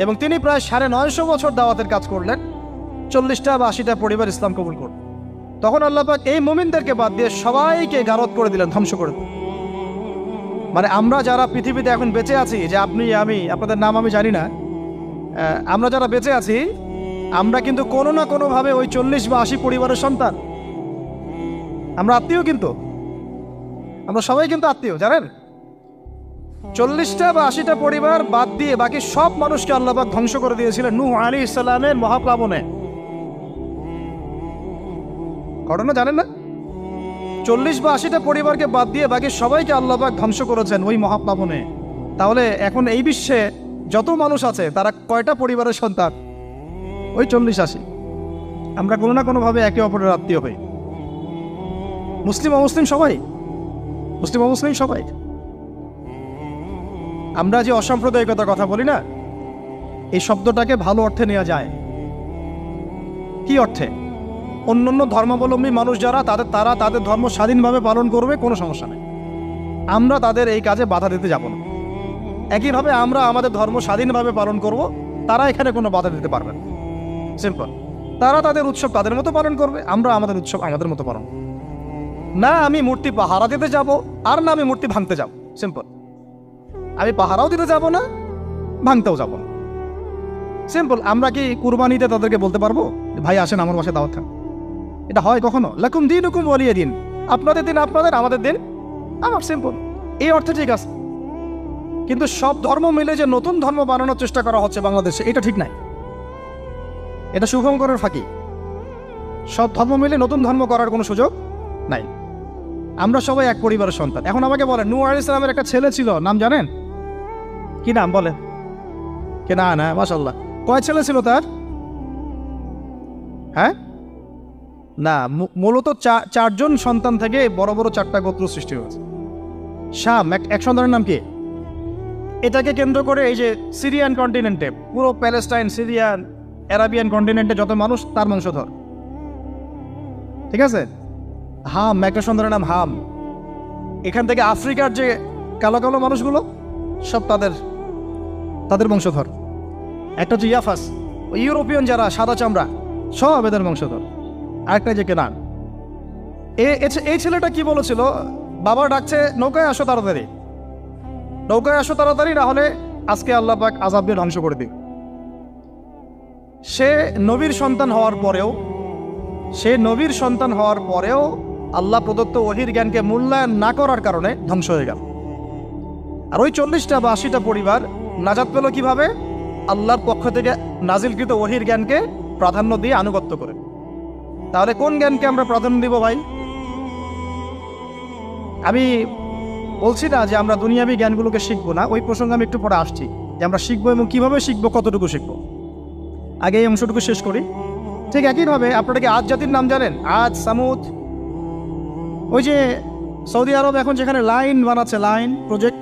এবং তিনি প্রায় 950 বছর দাওয়াতের কাজ করলেন, 40টা বা 80টা পরিবার ইসলাম কবুল করল। তখন আল্লাহ পাক এই মুমিনদেরকে বাদ দিয়ে সবাইকে গারদ করে দিলেন, ধ্বংস করে দিলেন। মানে আমরা যারা পৃথিবীতে এখন বেঁচে আছি, যে আপনি আমি, আপনাদের নাম আমি জানি না, আমরা যারা বেঁচে আছি, আমরা কিন্তু কোনো না কোনোভাবে ওই 40 বা 80 পরিবারের সন্তান। আমরা আত্মীয়, কিন্তু আমরা সবাই কিন্তু আত্মীয়, জানেন? 40টা বা 80টা পরিবার বাদ দিয়ে বাকি সব মানুষকে আল্লাহ পাক ধ্বংস করে দিয়েছিলেন নূহ আলাইহিস সালামের মহাপ্লাবনে। ঘটনা জানেন না? 40 বা 80টা পরিবারকে বাদ দিয়ে বাকি সবাইকে আল্লাহ পাক ধ্বংস করেছেন ওই মহাপ্লাবনে। তাহলে এখন এই বিশ্বে যত মানুষ আছে তারা কয়টা পরিবারের সন্তান? ওই 40-80। আমরা কোনো না কোনোভাবে একে অপরের আত্মীয় হই, মুসলিম অমুসলিম সবাই, মুসলিম অমুসলিম সবাই। আমরা যে অসাম্প্রদায়িকতার কথা বলি না, এই শব্দটাকে ভালো অর্থে নেওয়া যায়। কি অর্থে? অন্যান্য ধর্মাবলম্বী মানুষ যারা, তারা তাদের ধর্ম স্বাধীনভাবে পালন করবে, কোনো সমস্যা নেই, আমরা তাদের এই কাজে বাধা দিতে যাব না। একইভাবে আমরা আমাদের ধর্ম স্বাধীনভাবে পালন করব, তারা এখানে কোনো বাধা দিতে পারবে না। সিম্পল। তারা তাদের উৎসব তাদের মতো পালন করবে, আমরা আমাদের উৎসব আমাদের মতো পালন করব। না আমি মূর্তি পাহারা দিতে যাব, আর না আমি মূর্তি ভাঙতে যাব। সিম্পল। আমি পাহারাও দিতে যাব না, ভাঙতেও যাব না। সিম্পল। আমরা কি কুরবানিতে তাদেরকে বলতে পারবো ভাই আসেন আমার বাসায় দাওয়াত খান? এটা হয় কখনো? লাকুম দীনুকুম ওয়ালিয়া দিন, আপনাদের দিন আপনাদের, আমাদের দিন আমার। সিম্পল। এই অর্থে ঠিক আছে, কিন্তু সব ধর্ম মিলে যে নতুন ধর্ম বানানোর চেষ্টা করা হচ্ছে বাংলাদেশে, এটা ঠিক নাই। এটা শুভঙ্করের ফাঁকি। সব ধর্ম মিলে নতুন ধর্ম করার কোনো সুযোগ নাই। আমরা সবাই এক পরিবারের সন্তান। এখন আমাকে বলেন, নূহ আলাইহিস সালামের একটা ছেলে ছিল, নাম জানেন? কি নাম বলেন? কে? না, মাশাআল্লাহ। কয় ছেলে ছিল তার? হ্যাঁ না, মূলত চারজন সন্তান থেকে বড় বড় চারটা গোত্র সৃষ্টি হয়েছে। শাম এক সন্তানের নাম কি? এটাকে কেন্দ্র করে এই যে সিরিয়ান কন্টিনেন্টে, পুরো প্যালেস্টাইন, সিরিয়ান, অ্যারাবিয়ান কন্টিনেন্টে যত মানুষ তার বংশধর, ঠিক আছে? হাম, একটা সন্তানের নাম হাম। এখান থেকে আফ্রিকার যে কালো কালো মানুষগুলো সব তাদের বংশধর। একটা হচ্ছে ইয়াফাস, ইউরোপিয়ান যারা সাদা চামড়া সব এদের বংশধর। আরেকটা যে কেনান। এই ছেলেটা কি বলেছিল? বাবা ডাকছে নৌকায় আসো তাড়াতাড়ি, নৌকায় আসো তাড়াতাড়ি, না হলে আজকে আল্লাহ পাক আযাব দিয়ে ধ্বংস করে দিবে। সে নবীর সন্তান হওয়ার পরেও আল্লাহ প্রদত্ত ওহীর জ্ঞানকে মূল্যায়ন না করার কারণে ধ্বংস হয়ে গেল। আর ওই 40টা বা 80টা পরিবার নাজাত পেল কিভাবে? আল্লাহর পক্ষ থেকে নাজিলকৃত ওহীর জ্ঞানকে প্রাধান্য দিয়ে আনুগত্য করে। তাহলে কোন জ্ঞানকে আমরা প্রাধান্য দিব ভাই? আমি বলছি না যে আমরা দুনিয়াবী জ্ঞানগুলোকে শিখবো না, ওই প্রসঙ্গে আমি একটু পরে আসছি যে আমরা শিখবো এবং কিভাবে শিখবো, কতটুকু শিখবো। আগে এই অংশটুকু শেষ করি। ঠিক একইভাবে আপনারা কি আদ জাতির নাম জানেন? আদ, সামুদ। ওই যে সৌদি আরব এখন যেখানে লাইন বানাচ্ছে, লাইন প্রজেক্ট,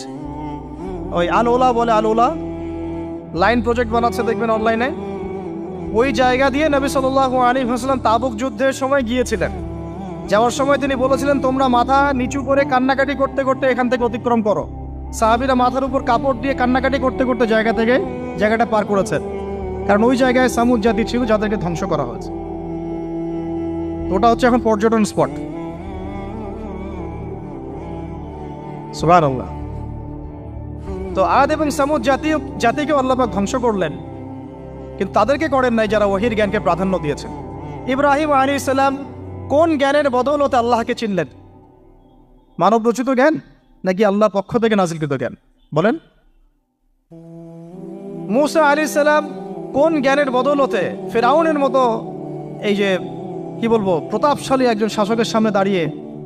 ওই আল-ওলা বলে, আল-ওলা লাইন প্রজেক্ট বানাচ্ছে, দেখবেন অনলাইনে। ওই জায়গা দিয়ে নবী সাল্লাল্লাহু আলাইহি ওয়াসাল্লাম তাবুক যুদ্ধের সময় গিয়েছিলেন। যাওয়ার সময় তিনি বলেছিলেন, তোমরা মাথা নিচু করে কান্নাকাটি করতে করতে এখান থেকে অতিক্রম করো। সাহাবীরা মাথার উপর কাপড় দিয়ে কান্নাকাটি করতে করতে জায়গাটা পার করেছেন, কারণ ওই জায়গায় সামুদ জাতি ছিল যাদেরকে ধ্বংস করা হয়েছে। ওটা হচ্ছে এখন পর্যটন স্পট। সুবহানাল্লাহ। তো আদ এবং সামুদ জাতিকে আল্লাহ পাক ধ্বংস করলেন, কিন্তু তাদেরকে করেন নাই যারা ওহীর জ্ঞানকে প্রাধান্য দিয়েছেন। ইব্রাহিম আলাইহিস সালাম কোন জ্ঞানের বদৌলতে আল্লাহকে চিনলেন? মানব রচিত জ্ঞান নাকি আল্লাহর পক্ষ থেকে নাজিলকৃত জ্ঞান? বলেন। মূসা আলাইহিস সালাম কোন জ্ঞানের বদৌলতে ফিরআউনের মতো এই যে কি বলবো প্রতাপশালী একজন শাসকের সামনে দাঁড়িয়ে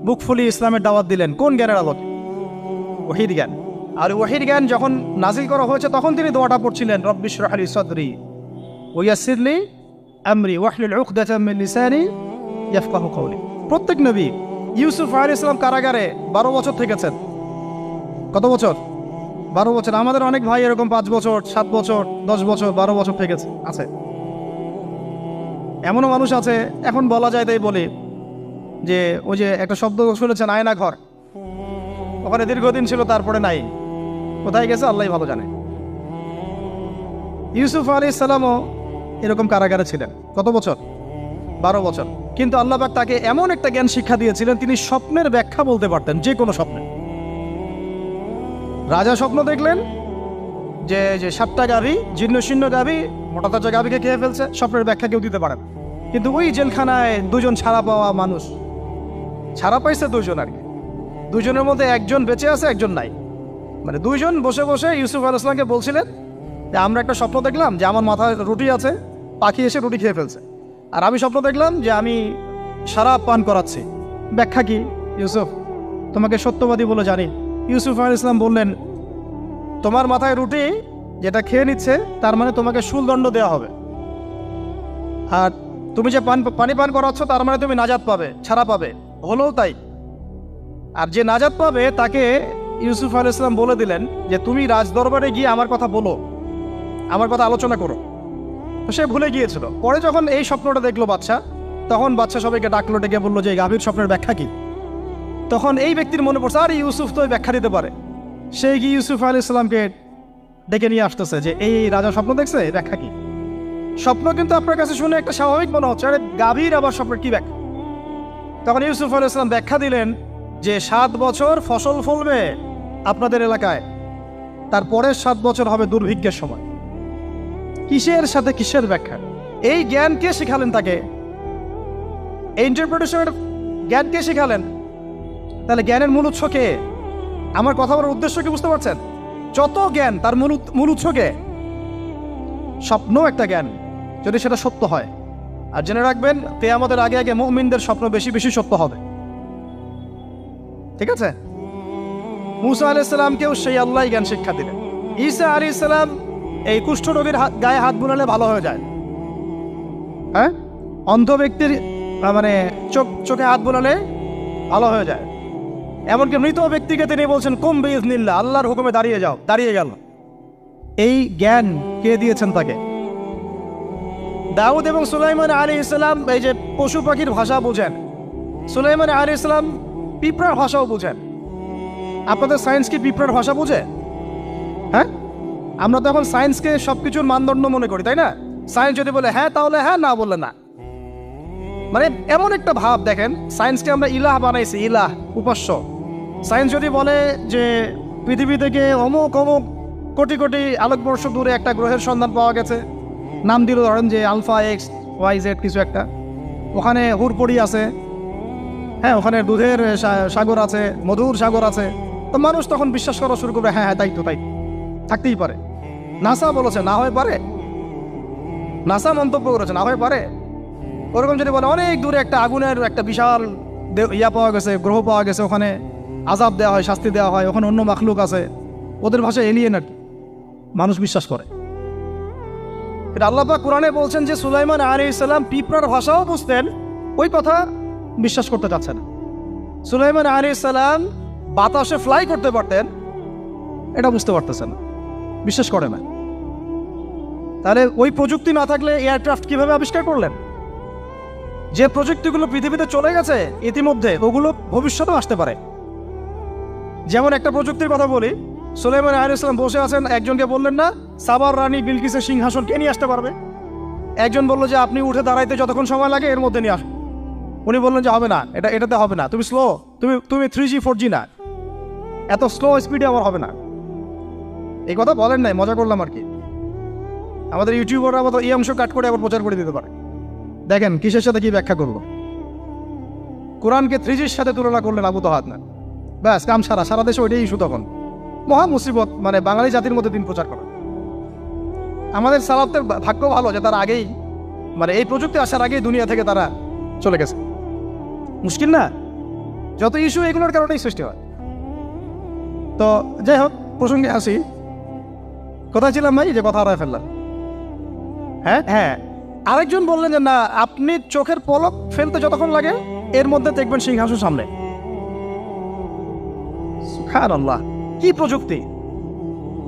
বুক ফুলিয়ে ইসলামের দাওয়াত দিলেন? কোন জ্ঞানের আলোকে? ওহীর জ্ঞান। আর ওহীর জ্ঞান যখন নাজিল করা হয়েছে তখন তিনি দোয়াটা পড়ছিলেন, রব্বি ইশরাহ লি সাদরি ওয়া ইয়াসসির লি আমরি ওয়াহলুল উকদাতাম মিন লিসানি ইয়াফকাহু কওলি। প্রত্যেক নবী, ইউসুফ আলাইহিস সালাম কারাগারে 12 বছর থেকেছেন। কত বছর? 12 বছর। আমাদের অনেক ভাই এরকম 5 বছর, 7 বছর, 10 বছর, 12 বছর থেকেছে, আছে। এমনও মানুষ আছে, এখন বলা যায় তাই বলি, যে ওই যে একটা শব্দ শুনেছেন আয়না ঘর, ওখানে দীর্ঘদিন ছিল, তারপরে নাই, কোথায় গেছে আল্লাহই ভালো জানে। ইউসুফ আলাইহিস সালামও এরকম কারাগারে ছিলেন। কত বছর? 12 বছর। কিন্তু আল্লাহ পাক তাকে এমন একটা জ্ঞান শিক্ষা দিয়েছিলেন, তিনি স্বপ্নের ব্যাখ্যা বলতে পারতেন, যে কোনো স্বপ্নে। রাজা স্বপ্ন দেখলেন যে 7টা গাভী, জীর্ণ শীর্ণ গাভী, মোটা তাজা গাভীকে খেয়ে ফেলছে, স্বপ্নের ব্যাখ্যা কেউ দিতে পারেন। কিন্তু ওই জেলখানায় 2জন ছাড়া পাওয়া মানুষ, ছাড়া পাইছে 2জন আর কি, 2জনের মধ্যে একজন বেঁচে আছে, একজন নাই। মানে 2জন বসে বসে ইউসুফ আলাইহিস সালামকে বলছিলেন যে আমরা একটা স্বপ্ন দেখলাম যে আমার মাথায় রুটি আছে, পাখি এসে রুটি খেয়ে ফেলছে। আর আমি স্বপ্ন দেখলাম যে আমি শরাব পান করাচ্ছি, ব্যাখ্যা কি? ইউসুফ, তোমাকে সত্যবাদী বলে জানি। ইউসুফ আলাইহিস সালাম বললেন, তোমার মাথায় রুটি যেটা খেয়ে নিচ্ছে তার মানে তোমাকে শুলদণ্ড দেওয়া হবে, আর তুমি যে পানি পান করাচ্ছ তার মানে তুমি নাজাত পাবে, ছাড়া পাবে। হলেও তাই। আর যে নাজাত পাবে তাকে ইউসুফ আলাইহিস সালাম বলে দিলেন যে তুমি রাজদরবারে গিয়ে আমার কথা বলো, আমার কথা আলোচনা করো। তো সে ভুলে গিয়েছিল। পরে যখন এই স্বপ্নটা দেখলো বাদশা, তখন বাদশা সবাইকে ডাকলো, ডেকে বললো যে এই গাভীর স্বপ্নের ব্যাখ্যা কি? তখন এই ব্যক্তির মনে পড়ছে, আর ইউসুফ তো ব্যাখ্যা দিতে পারে। সে গিয়ে ইউসুফ আলাইহিস সালামকে ডেকে নিয়ে আসতেছে যে এই রাজা স্বপ্ন দেখছে, ব্যাখ্যা কি? স্বপ্ন কিন্তু আপনার কাছে শুনে একটা স্বাভাবিক মনে হচ্ছে, আরে গাভীর আবার স্বপ্নের কি ব্যাখ্যা? তখন ইউসুফ আলাইহিস সালাম ব্যাখ্যা দিলেন যে 7 বছর ফসল ফলবে আপনাদের এলাকায়, তারপরের 7 বছর হবে দুর্ভিক্ষের সময়। কিসের সাথে কিসের ব্যাখ্যা? এই জ্ঞান কে শিখালেন তাকে? এই ইন্টারপ্রিটেশনের জ্ঞান কে শিখালেন? তাহলে জ্ঞানের মূল উৎস কে? আমার কথা বলার উদ্দেশ্য কি বুঝতে পারছেন? যত জ্ঞান তার মূল উৎস কে? স্বপ্ন একটা জ্ঞান, যদি সেটা সত্য হয়। আর জেনে রাখবেন, কিয়ামতের আগে আগে মুমিনদের স্বপ্ন বেশি বেশি সত্য হবে। ঠিক আছে? মূসা আলাইহিস সালামকেও সেই আল্লাহই জ্ঞান শিক্ষা দিলেন। ঈসা আলাইহিস সালাম এই কুষ্ঠরোগীর গায়ে হাত বুলালে ভালো হয়ে যায়, হ্যাঁ? অন্ধ ব্যক্তির মানে চোখে হাত বোলালে ভালো হয়ে যায়। এমনকি মৃত ব্যক্তিকে তিনি বলছেন কুম বিইজনিল্লাহ, আল্লাহর হুকুমে দাঁড়িয়ে যাও, দাঁড়িয়ে গেল। এই জ্ঞান কে দিয়েছেন তাকে? দাউদ এবং সুলাইমান আলাইহিস সালাম এই যে পশু পাখির ভাষা বুঝেন, সুলাইমান আলাইহিস সালাম পিঁপড়ার ভাষাও বুঝেন। আপনাদের সায়েন্স কি পিঁপড়ার ভাষা বুঝে? হ্যাঁ, আমরা তো এখন সায়েন্সকে সবকিছুর মানদণ্ড মনে করি, তাই না? সায়েন্স যদি বলে হ্যাঁ তাহলে হ্যাঁ, না বললে না। মানে এমন একটা ভাব, দেখেন সায়েন্সকে আমরা ইলাহ বানাইছি, ইলাহ, উপাস্য। সায়েন্স যদি বলে যে পৃথিবী থেকে অমুক অমুক কোটি কোটি আলোকবর্ষ দূরে একটা গ্রহের সন্ধান পাওয়া গেছে, নাম দিল ধরেন যে আলফা এক্স ওয়াই জেড কিছু একটা, ওখানে হুড়পড়ি আছে, হ্যাঁ ওখানে দুধের সাগর আছে, মধুর সাগর আছে, তো মানুষ তখন বিশ্বাস করা শুরু করবে হ্যাঁ হ্যাঁ তাই তো, তাই থাকতেই পারে। নাসা বলেছে না হয়ে পারে, নাসা মন্তব্য করেছে না হয়ে পারে। ওরকম যদি বলে অনেক দূরে একটা আগুনের একটা বিশাল ইয়া পাওয়া গেছে, গ্রহ পাওয়া গেছে, ওখানে আযাব দেওয়া হয়, শাস্তি দেওয়া হয়, ওখানে অন্য মাখলুক আছে, ওদের ভাষায় এলিয়েন আর কি, মানুষ বিশ্বাস করে। এটা আল্লাহ পাক কোরআনে বলছেন যে সুলাইমান আলাইহিস সালাম পিঁপড়ার ভাষাও বুঝতেন, ওই কথা বিশ্বাস করতে চাচ্ছে না। সুলাইমান আলাইহিস সালাম বাতাসে ফ্লাই করতে পারতেন, এটা বুঝতে পারতেছে না, বিশ্বাস করে না। তাহলে ওই প্রযুক্তি না থাকলে এয়ারক্রাফট কিভাবে আবিষ্কার করলেন? যে প্রযুক্তিগুলো পৃথিবীতে চলে গেছে ইতিমধ্যে, ওগুলো ভবিষ্যতেও আসতে পারে। যেমন একটা প্রযুক্তির কথা বলি, সুলাইমান আলাইহিস সালাম বসে আছেন, একজনকে বললেন না সাবার রানী বিলকিসের সিংহাসন কে নিয়ে আসতে পারবে? একজন বললো যে আপনি উঠে দাঁড়াইতে যতক্ষণ সময় লাগে এর মধ্যে নিয়ে আসুন। উনি বললেন যে হবে না, এটাতে হবে না, তুমি স্লো, তুমি 3G 4G না, এত স্লো স্পিডে আমার হবে না। এই কথা বলেন নাই, মজা করলাম আর কি। আমাদের ইউটিউবাররা আবার এই অংশ কাট করে আবার প্রচার করে দিতে পারে। দেখেন কিসের সাথে কি ব্যাখ্যা করলো। কোরআনকে 3Gর সাথে তুলনা করলেন আবু তহাদ না, ব্যাস কাম সারা দেশে ওইটাই ইস্যু। তখন মহা মুসিবত, মানে বাঙালি জাতির মধ্যে দিন প্রচার করা। আমাদের সালাফদের ভাগ্য ভালো যে তারা আগেই, মানে এই প্রযুক্তি আসার আগেই দুনিয়া থেকে তারা চলে গেছে। মুশকিল না, যত ইস্যু এগুলোর কারণেই সৃষ্টি হয়। তো যাই হোক, প্রসঙ্গে আসি, কোথায় ছিলাম ভাই, যে কথা হারায় ফেললাম। হ্যাঁ, আরেকজন বললেন যে না, আপনি চোখের পলক ফেলতে যতক্ষণ লাগে এর মধ্যে দেখবেন সিংহাসন সামনে। সুবহানাল্লাহ, কি প্রযুক্তি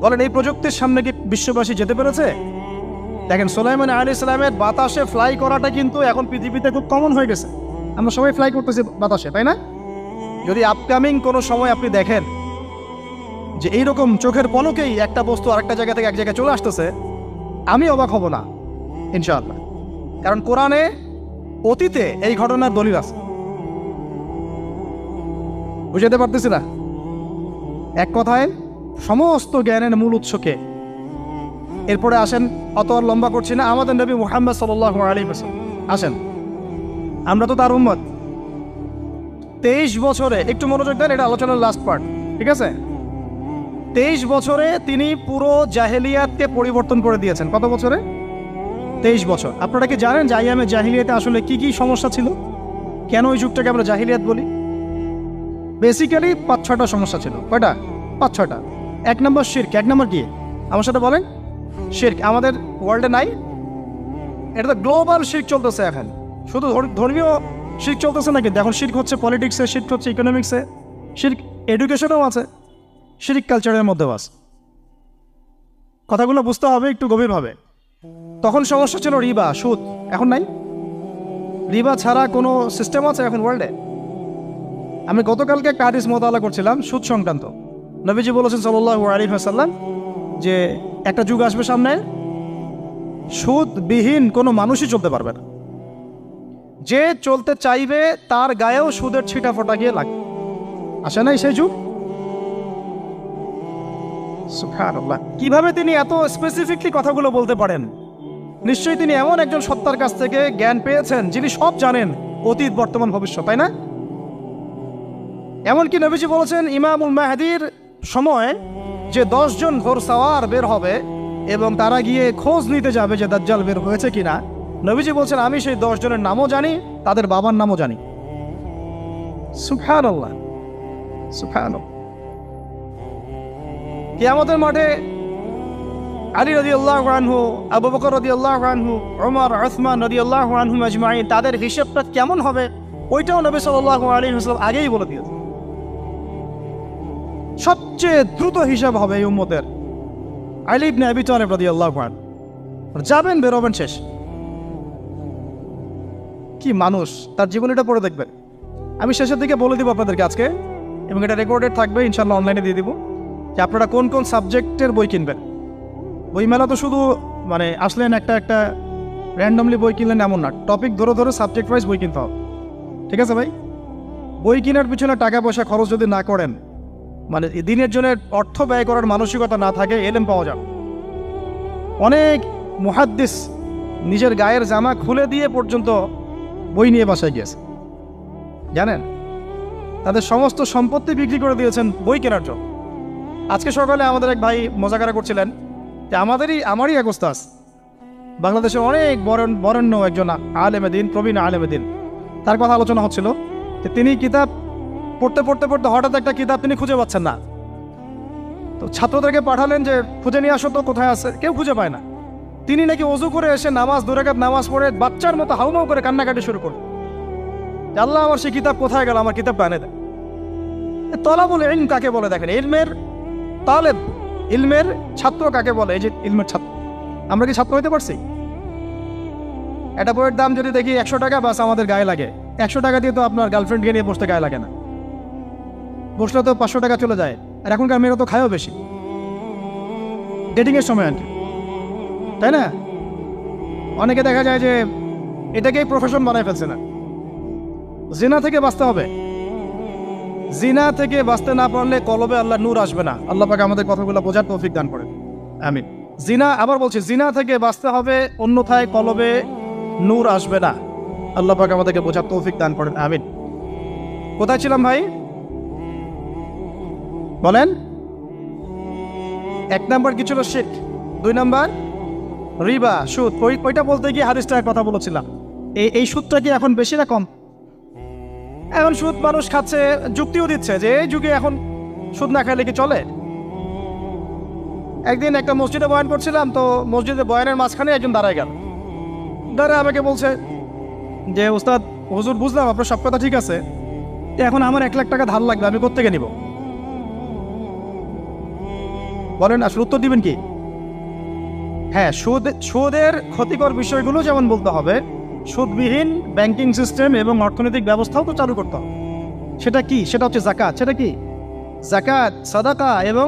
বলেন! এই প্রযুক্তির সামনে কি বিশ্ববাসী যেতে পেরেছে? দেখেন সুলাইমান আলাইহিস সালামের বাতাসে ফ্লাই করাটা কিন্তু এখন পৃথিবীতে খুব কমন হয়ে গেছে। আমরা সবাই ফ্লাই করতেছি বাতাসে, তাই না? যদি আপকামিং কোনো সময় আপনি দেখেন যে এইরকম চোখের পলকেই একটা বস্তু আরেকটা জায়গা থেকে এক জায়গায় চলে আসতেছে, আমি অবাক হব না ইনশাআল্লাহ। কারণ কোরআনে অতীতে এই ঘটনার দলিল আছে। বুঝাতে পারতেছি না? এক কথায় সমস্ত জ্ঞানের মূল উৎসকে। এরপরে আসেন, অত আর লম্বা করছি না, আমাদের নবী মুহাম্মদ সাল্লাল্লাহু আলাইহি ওয়াসাল্লাম আসেন, আমরা তো তার উম্মত। 23 বছরে, একটু মনোযোগ দেন, এটা আলোচনার লাস্ট পার্ট, ঠিক আছে? 23 বছরে তিনি পুরো জাহেলিয়াতকে পরিবর্তন করে দিয়েছেন। কত বছরে? 23 বছর। আপনারা কি জানেন যে আইয়ামে জাহিলিয়াতে আসলে কি কি সমস্যা ছিল? কেন ওই যুগটাকে আমরা জাহিলিয়াত বলি? বেসিক্যালি 5-6টা সমস্যা ছিল। কয়টা? 5-6টা। 1 নম্বর শিরক। 1 নম্বর কি? আমার সাথে বলেন। শিরক আমাদের ওয়ার্ল্ডে নাই, এটা তো গ্লোবাল শিরক চলতেছে এখন। শুধু ধর্মীয় শিরক চলতেছে না, কিন্তু এখন শিরক হচ্ছে পলিটিক্সে, শিরক হচ্ছে ইকোনমিক্সে, শিরক এডুকেশনেও আছে, শিরক কালচারের মধ্যেও আছে। কথাগুলো বুঝতে হবে একটু গভীরভাবে। তখন সমস্যা ছিল রিবা, সুদ। এখন নাই। রিবা ছাড়া কোনো সিস্টেম আছে এখন ওয়ার্ল্ডে? আমি গতকালকে একটা হাদিস মোতালা করছিলাম সুদ সংক্রান্ত। নবীজি বলেছেন সাল্লাল্লাহু আলাইহি ওয়াসাল্লাম যে একটা যুগ আসবে সামনে, সুদবিহীন কোনো মানুষই চলতে পারবে না। যে চলতে চাইবে তার গায়েও সুদের ছিটা ফোটা গিয়ে লাগবে। আসে নাই সেই যুগ? সুবহানাল্লাহ, কিভাবে তিনি এত স্পেসিফিকলি কথাগুলো বলতে পারেন? নিশ্চয়ই তিনি এমন একজন সত্তার কাছ থেকে জ্ঞান পেয়েছেন যিনি সব জানেন, অতীত বর্তমান ভবিষ্যৎ, তাই না? এমনকি নবীজি বলেছেন ইমামুল মাহদির সময় যে 10 জন ঘোড়সাওয়ার বের হবে এবং তারা গিয়ে খোঁজ নিতে যাবে যে দাজ্জাল বের হয়েছে কিনা, নবীজি বলছেন আমি সেই 10 জনের নামও জানি, তাদের বাবার নামও জানি। সুবহানাল্লাহ, সুবহানাল্লাহ। কিয়ামতের মাঠে আলী রাদিয়াল্লাহু আনহু, আবু বকর রাদিয়াল্লাহু আনহু, ওমর, উসমান রাদিয়াল্লাহু আনহুম আজমাইন, তাদের হিসাবটা কেমন হবে ওইটাও নবী সাল্লাল্লাহু আলাইহি ওয়াসাল্লাম আগেই বলে দিয়েছে। সবচেয়ে দ্রুত হিসাব হবে এই উম্মতের আলী ইবনে আবি তালিব রাদিয়াল্লাহু আনহু। যাবেন, বেরোবেন, শেষ। কি মানুষ, তার জীবনীটা পড়ে দেখবেন। আমি শেষের দিকে বলে দিব আপনাদেরকে আজকে, এবং এটা রেকর্ডেড থাকবে, ইনশাল্লাহ অনলাইনে দিয়ে দিব, যে আপনারা কোন কোন সাবজেক্টের বই কিনবেন। বইমেলা তো শুধু মানে আসলেন একটা র্যান্ডমলি বই কিনলেন এমন না, টপিক ধরে ধরে সাবজেক্ট ওয়াইজ বই কিনতে হবে। ঠিক আছে ভাই? বই কেনার পিছনে টাকা পয়সা খরচ যদি না করেন, মানে দিনের জন্য অর্থ ব্যয় করার মানসিকতা না থাকে, এলেম পাওয়া যাবে। অনেক মুহাদ্দিস নিজের গায়ের জামা খুলে দিয়ে পর্যন্ত বই নিয়ে বাসায় গিয়েছে, জানেন? তাদের সমস্ত সম্পত্তি বিক্রি করে দিয়েছেন বই কেনার জন্য। আজকে সকালে আমাদের এক ভাই মজাকারা করছিলেন যে আমারই এক ওস্তাদ, বাংলাদেশের অনেক বরেণ্য একজন আলেমে দিন, প্রবীণ আলেমে দিন, তার কথা আলোচনা হচ্ছিল যে তিনি কিতাব পড়তে পড়তে পড়তে হঠাৎ একটা কিতাব তিনি খুঁজে পাচ্ছেন না। তো ছাত্রদেরকে পাঠালেন যে খুঁজে নিয়ে আসো তো, কোথায় আছে, কেউ খুঁজে পায় না। তিনি নাকি ওযু করে এসে নামাজ, 2 রাকাত নামাজ পড়ে বাচ্চার মতো হাউমাউ করে কান্নাকাটি শুরু করলেন, আল্লাহ আমার সেই কিতাব কোথায় গেল, আমার কিতাবটা এনে দেয়। তলাবুল ইলম কাকে বলে দেখেন, ইলমের তালেব, ইলমের ছাত্র কাকে বলে? এই যে ইলমের ছাত্র, আমরা কি ছাত্র হইতে পারছি? একটা বইয়ের দাম যদি দেখি 100 টাকা, বাস আমাদের গায়ে লাগে। 100 টাকা দিয়ে তো আপনার গার্লফ্রেন্ডকে নিয়ে বসতে গায়ে লাগে না, বসলে তো 500 টাকা চলে যায়। আর এখনকার মেয়েরা তো খায়ও বেশি, ডেটিংয়ের সময় আর কি, তাই না? অনেকে দেখা যায় যে এটাকেই প্রফেশন বানায় ফেলছে না। জিনা থেকে বাঁচতে হবে, জিনা থেকে বাঁচতে না পারলে কলবে আল্লাহ নূর আসবে না। আল্লাহ পাক আমাদের কথাগুলো বোঝার তৌফিক দান করেন, আমিন। জিনা, আবার বলছি, জিনা থেকে বাঁচতে হবে, অন্যথায় কলবে নূর আসবে না। আল্লাহ পাক আমাদেরকে বোঝার তৌফিক দান করেন, আমিন। কোথায় ছিলাম ভাই? বলেন। 1 নাম্বার কি ছিল? শিরক। 2 নাম্বার রিবা, সুদ। ওইটা বলতে গিয়ে হাদিসটার কথা বলেছিলাম। এই সুদটা কি এখন বেশি না কম? এখন সুদ মানুষ খাচ্ছে, যুক্তিও দিচ্ছে যে এই যুগে এখন সুদ না খাইলে কি চলে। একদিন একটা মসজিদে বয়ান করছিলাম, তো মসজিদে বয়ানের মাঝখানে একজন দাঁড়ায় গেল, দাঁড়ায় আমাকে বলছে যে ওস্তাদ, হুজুর বুঝলাম আপনার সব কথা ঠিক আছে, এখন আমার 1 লাখ টাকা ধার লাগবে, আমি কোত্থেকে নিব? বলেন, আসলে উত্তর দিবেন কি? হ্যাঁ, সুদের ক্ষতিকর বিষয়গুলো যেমন বলতে হবে, সুদবিহীন ব্যাংকিং সিস্টেম এবং অর্থনৈতিক ব্যবস্থাও তো চালু করতে হবে। সেটা কি? সেটা হচ্ছে যাকাত। সেটা কি? যাকাত, সাদাকা এবং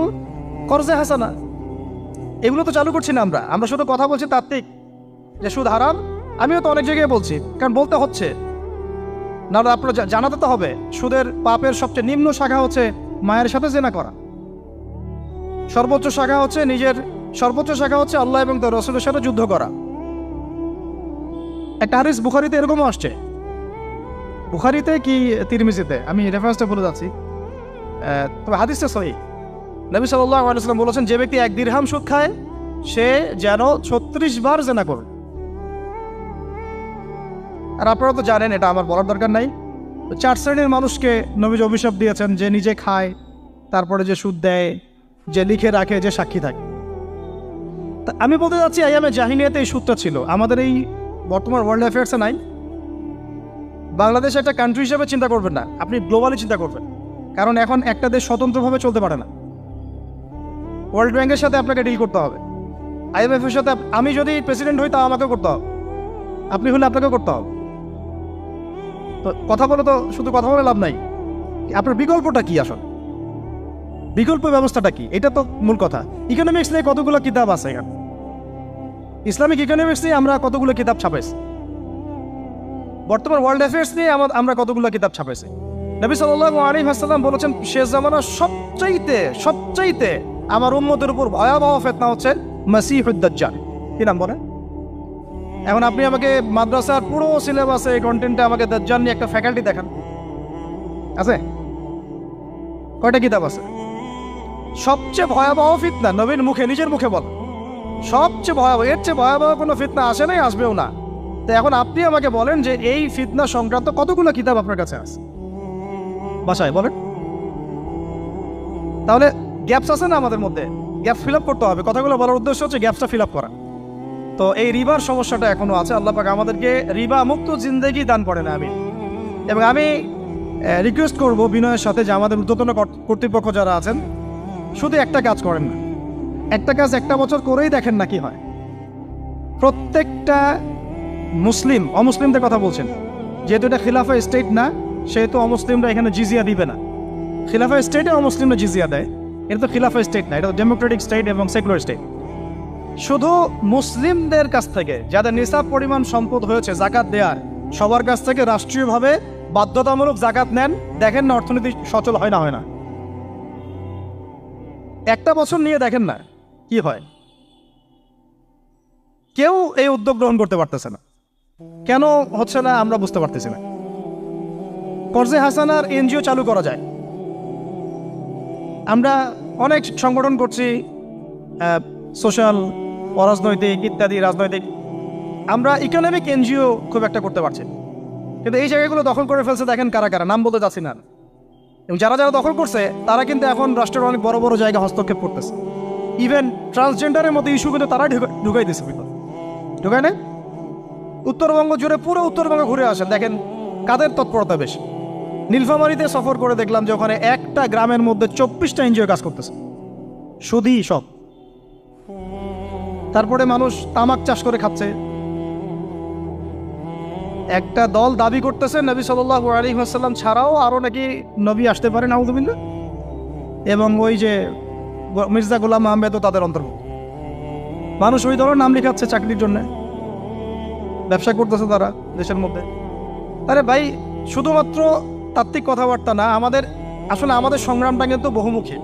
কর্জে হাসানা, এগুলো তো চালু করছি না আমরা শুধু কথা বলছি তাত্ত্বিক যে সুদ হারাম। আমিও তো অনেক জায়গায় বলছি, কারণ বলতে হচ্ছে, না আপনারা জানাতে তো হবে। সুদের পাপের সবচেয়ে নিম্ন শাখা হচ্ছে মায়ের সাথে জেনা করা, সর্বোচ্চ শাখা হচ্ছে আল্লাহ এবং তার রাসূলের সাথে যুদ্ধ করা। একটা হাদিস বুখারীতে এরকমও আসছে, বুখারীতে কি তিরমিজিতে, আমি রেফারেন্সটা বলে যাচ্ছি, তবে হাদিসটা সহিহ। নবী সাল্লাল্লাহু আলাইহি ওয়াসাল্লাম বলেছেন, যে ব্যক্তি 1 দিরহাম সুদ খায় সে যেন 36 বার জেনা করে। আর আপনারা তো জানেন, এটা আমার বলার দরকার নাই, 4 শ্রেণীর মানুষকে নবীজি অভিশাপ দিয়েছেন, যে নিজে খায়, তারপরে যে সুদ দেয়, যে লিখে রাখে, যে সাক্ষী থাকে। তা আমি বলতে যাচ্ছি, আইয়ামে জাহিলিয়াতে এই সুদটা ছিল, আমাদের এই বর্তমান ওয়ার্ল্ড অ্যাফেয়ার্সে নাই। বাংলাদেশ একটা কান্ট্রি হিসেবে চিন্তা করবেন না, আপনি গ্লোবালি চিন্তা করবেন, কারণ এখন একটা দেশ স্বতন্ত্রভাবে চলতে পারে না। ওয়ার্ল্ড ব্যাংকের সাথে আপনাকে ডিল করতে হবে, IMF এর সাথে। আমি যদি প্রেসিডেন্ট হই, তাও আমাকে করতে হবে, আপনি হলে আপনাকে করতে হবে। তো কথা বলে তো শুধু কথা বলে লাভ নাই, আপনার বিকল্পটা কি? আসলে বিকল্প ব্যবস্থাটা কি, এটা তো মূল কথা। ইকোনমিক্স নিয়ে কতগুলো কিতাব আছে এখানে, ইসলামিক ইকোনমিক্স নিয়ে আমরা কতগুলো কিতাব ছাপাইছি, বর্তমান ওয়ার্ল্ড অ্যাফেয়ার্স নিয়ে আমরা কতগুলো কিতাব ছাপাইছি। নবী সাল্লাল্লাহু আলাইহি ওয়াসাল্লাম বলেছেন, শেষ জামানার সবচাইতে আমার উম্মতের উপর ভয়াবহ ফিতনা হচ্ছে মাসিহুদ দাজ্জাল। কি নাম বলে? এখন আপনি আমাকে মাদ্রাসার পুরো সিলেবাসে এই কন্টেন্টে আমাকে দাজ্জাল নিয়ে একটা ফ্যাকাল্টি দেখান, আছে? কয়টা কিতাব আছে? সবচেয়ে ভয়াবহ ফিতনা নবীর মুখে, নিজের মুখে বল, সবচেয়ে ভয়াবহ, এর চেয়ে ভয়াবহ কোনো ফিতনা আসে নাই, আসবেও না। তো এখন আপনি আমাকে বলেন যে এই ফিতনা সংক্রান্ত কতগুলো কিতাব আপনার কাছে আছে বাসায়, বলেন। তাহলে গ্যাপস আছে না আমাদের মধ্যে? গ্যাপ ফিল আপ করতে হবে। কথাগুলো বলার উদ্দেশ্য হচ্ছে গ্যাপটা ফিল আপ করা। তো এই রিবার সমস্যাটা এখনো আছে। আল্লাহ পাক আমাদেরকে রিবা মুক্ত জিন্দেগি দান করে না। এবং আমি রিকোয়েস্ট করব বিনয়ের সাথে যে আমাদের ঊর্ধ্বতন কর্তৃপক্ষ যারা আছেন, শুধু একটা কাজ করেন না, একটা কাজ একটা বছর করেই দেখেন না কি হয়। প্রত্যেকটা মুসলিম, অমুসলিমদের কথা বলছেন, যেহেতু এটা খিলাফা স্টেট না, সেহেতু অমুসলিমরা এখানে জিজিয়া দিবে না। খিলাফা স্টেটে অমুসলিমরা জিজিয়া দেয়, এটা তো খিলাফা স্টেট না, এটা তো ডেমোক্রেটিক স্টেট এবং সেকুলার স্টেট। শুধু মুসলিমদের কাছ থেকে যাদের নিসাব পরিমাণ সম্পদ হয়েছে জাকাত দেওয়ার, সবার কাছ থেকে রাষ্ট্রীয়ভাবে বাধ্যতামূলক জাকাত নেন, দেখেন না অর্থনীতি সচল হয় না, হয় না। একটা বছর নিয়ে দেখেন না কি হয়। কেউ এই উদ্যোগ গ্রহণ করতে পারতেছে না। কেন হচ্ছে না আমরা বুঝতে পারতেছি না। কর্জে হাসানার এনজিও চালু করা যায়। আমরা অনেক সংগঠন করছি, সোশ্যাল, অরাজনৈতিক ইত্যাদি রাজনৈতিক। আমরা ইকোনমিক এনজিও খুব একটা করতে পারছি, কিন্তু এই জায়গাগুলো দখল করে ফেলছে। দেখেন কারা কারা, নাম বলতে যাচ্ছি না। এবং যারা যারা দখল করছে তারা কিন্তু এখন রাষ্ট্রের অনেক বড় বড় জায়গা হস্তক্ষেপ করতেছে। ইভেন ট্রান্সজেন্ডারের মতো ইস্যু কিন্তু তারা ঢুকাই দিচ্ছে, ঢুকায় না। উত্তরবঙ্গ জুড়ে, পুরো উত্তরবঙ্গ ঘুরে আসেন, দেখেন কাদের তৎপরতা বেশি। নীলফামারীতে সফর করে দেখলাম যে ওখানে একটা গ্রামের মধ্যে 24টা এনজিও কাজ করতেছে, শুধুই সব। তারপরে মানুষ তামাক চাষ করে খাচ্ছে। একটা দল দাবি করতেছে নবী সাল্লাল্লাহু আলাইহি ওয়াসাল্লাম ছাড়াও আরও নাকি নবী আসতে পারে, নাউযুবিল্লাহ। এবং ওই যে মির্জা গোলাম আহমেদও তাদের অন্তর্ভুক্ত। মানুষ ওই দলের নাম লেখাচ্ছে চাকরির জন্য, ব্যবসা করতেছে তারা দেশের মধ্যে। আরে ভাই, শুধুমাত্র তাত্ত্বিক কথাবার্তা না, আসলে আমাদের সংগ্রামটা কিন্তু বহুমুখী।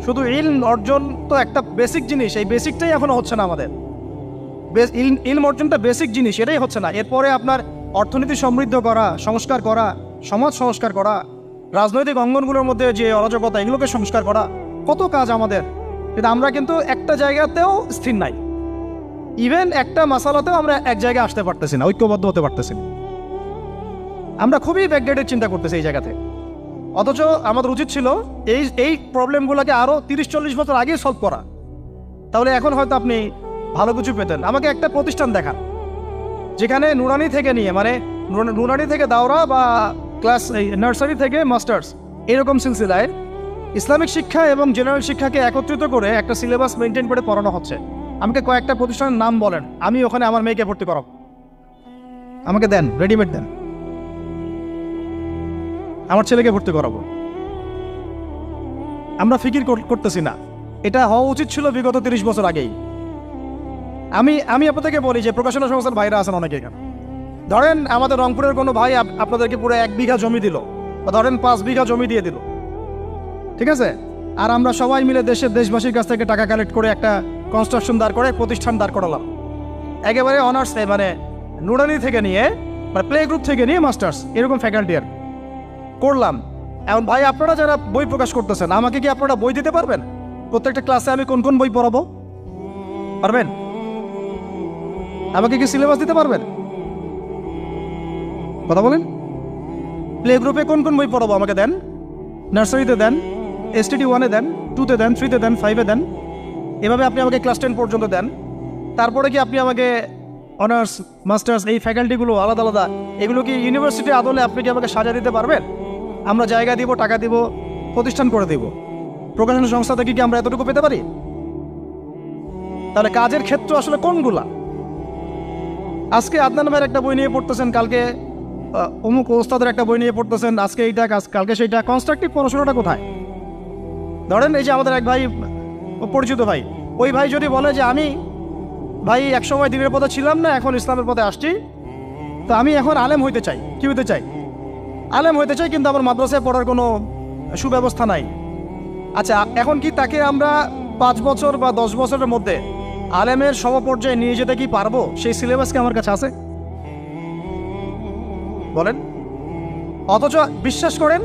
শুধু ইলম অর্জন তো একটা বেসিক জিনিস, এই বেসিকটাই এখনো হচ্ছে না আমাদের। ইলম অর্জনটা বেসিক জিনিস, এটাই হচ্ছে না। এরপরে আপনার অর্থনীতি সমৃদ্ধ করা, সংস্কার করা, সমাজ সংস্কার করা, রাজনৈতিক অঙ্গনগুলোর মধ্যে যে অরাজকতা, এগুলোকে সংস্কার করা, কত কাজ আমাদের। কিন্তু আমরা কিন্তু একটা জায়গাতেও স্থির নাই। ইভেন একটা মাসালাতেও আমরা এক জায়গায় আসতে পারতেছি না, ঐক্যবদ্ধ হতে পারতেছি না। আমরা খুবই ব্যাকডেটেড চিন্তা করতেছি এই জায়গাতে। অথচ আমাদের উচিত ছিল এই প্রবলেমগুলোকে আরও 30-40 বছর আগেই সলভ করা। তাহলে এখন হয়তো আপনি ভালো কিছু পেতেন। আমাকে একটা প্রতিষ্ঠান দেখান যেখানে নুরানি থেকে নিয়ে, মানে নুরানি থেকে দাওরা বা ক্লাস নার্সারি থেকে মাস্টার্স, এরকম সিলসিলায় ইসলামিক শিক্ষা এবং জেনারেল শিক্ষাকে একত্রিত করে একটা সিলেবাস মেনটেন করে পড়ানো হচ্ছে। আমাকে কয়েকটা প্রতিষ্ঠানের নাম বলেন, আমি ওখানে আমার মেয়েকে ভর্তি করাবো। আমাকে দেন, রেডিমেড দেন, আমার ছেলেকে ভর্তি করাবো। আমরা ফিকির করতেছি না। এটা হওয়া উচিত ছিল বিগত 30 বছর আগেই। আমি আপনাদেরকে বলি যে প্রকাশনা সংস্থার ভাইরা আছেন অনেকে এখানে। ধরেন আমাদের রংপুরের কোনো ভাই আপনাদেরকে পুরো 1 বিঘা জমি দিল, বা ধরেন 5 বিঘা জমি দিয়ে দিল, ঠিক আছে? আর আমরা সবাই মিলে দেশবাসীর কাছ থেকে টাকা কালেক্ট করে একটা কনস্ট্রাকশন দাঁড় করে, প্রতিষ্ঠান দাঁড় করালাম। একেবারে অনার্স, মানে নুরানি থেকে নিয়ে, মানে প্লে গ্রুপ থেকে নিয়ে মাস্টার্স, এরকম ফ্যাকাল্টি আর করলাম। এখন ভাই আপনারা যারা বই প্রকাশ করতেছেন, আমাকে কি আপনারা বই দিতে পারবেন? প্রত্যেকটা ক্লাসে আমি কোন কোন বই পড়াবো পারবেন? আমাকে কি সিলেবাস দিতে পারবেন? কথা বলেন। প্লে গ্রুপে কোন কোন বই পড়াবো আমাকে দেন। নার্সারিতে দেন, STD 1-এ দেন, 2-তে দেন, 3-তে দেন, 5-এ দেন। এভাবে আপনি আমাকে ক্লাস 10 পর্যন্ত দেন। তারপরে কি আপনি আমাকে অনার্স, মাস্টার্স, এই ফ্যাকাল্টিগুলো আলাদা আলাদা, এগুলো কি ইউনিভার্সিটি আদলে আপনি কি আমাকে সাজা দিতে পারবেন? আমরা জায়গা দিব, টাকা দিব, প্রতিষ্ঠান করে দিব। প্রকাশনা সংস্থা থেকে কি আমরা এতটুকু পেতে পারি? তাহলে কাজের ক্ষেত্র আসলে কোনগুলা? আজকে আদনান ভাইয়ের একটা বই নিয়ে পড়তেছেন, কালকে অমুক ওস্তাদের একটা বই নিয়ে পড়তেছেন, আজকে এইটা, কালকে সেইটা। কনস্ট্রাকটিভ পড়াশোনাটা কোথায়? ধরেন এই যে আমাদের এক ভাই, পরিচিত ভাই, ওই ভাই যদি বলে যে আমি ভাই একসময় দিনের পথে ছিলাম না, এখন ইসলামের পথে আসছি, তো আমি এখন আলেম হইতে চাই। কি হইতে চাই? আলেম হইতে চাই, কিন্তু আমার মাদ্রাসায় পড়ার কোনো সুব্যবস্থা নাই। আচ্ছা, এখন কি তাকে আমরা 5 বছর বা 10 বছরের মধ্যে আলেমের সমপর্যায়ে নিয়ে যেতে কি পারবো? সেই সিলেবাস কি আমার কাছে আছে? বলেন। অথচ বিশ্বাস করেন,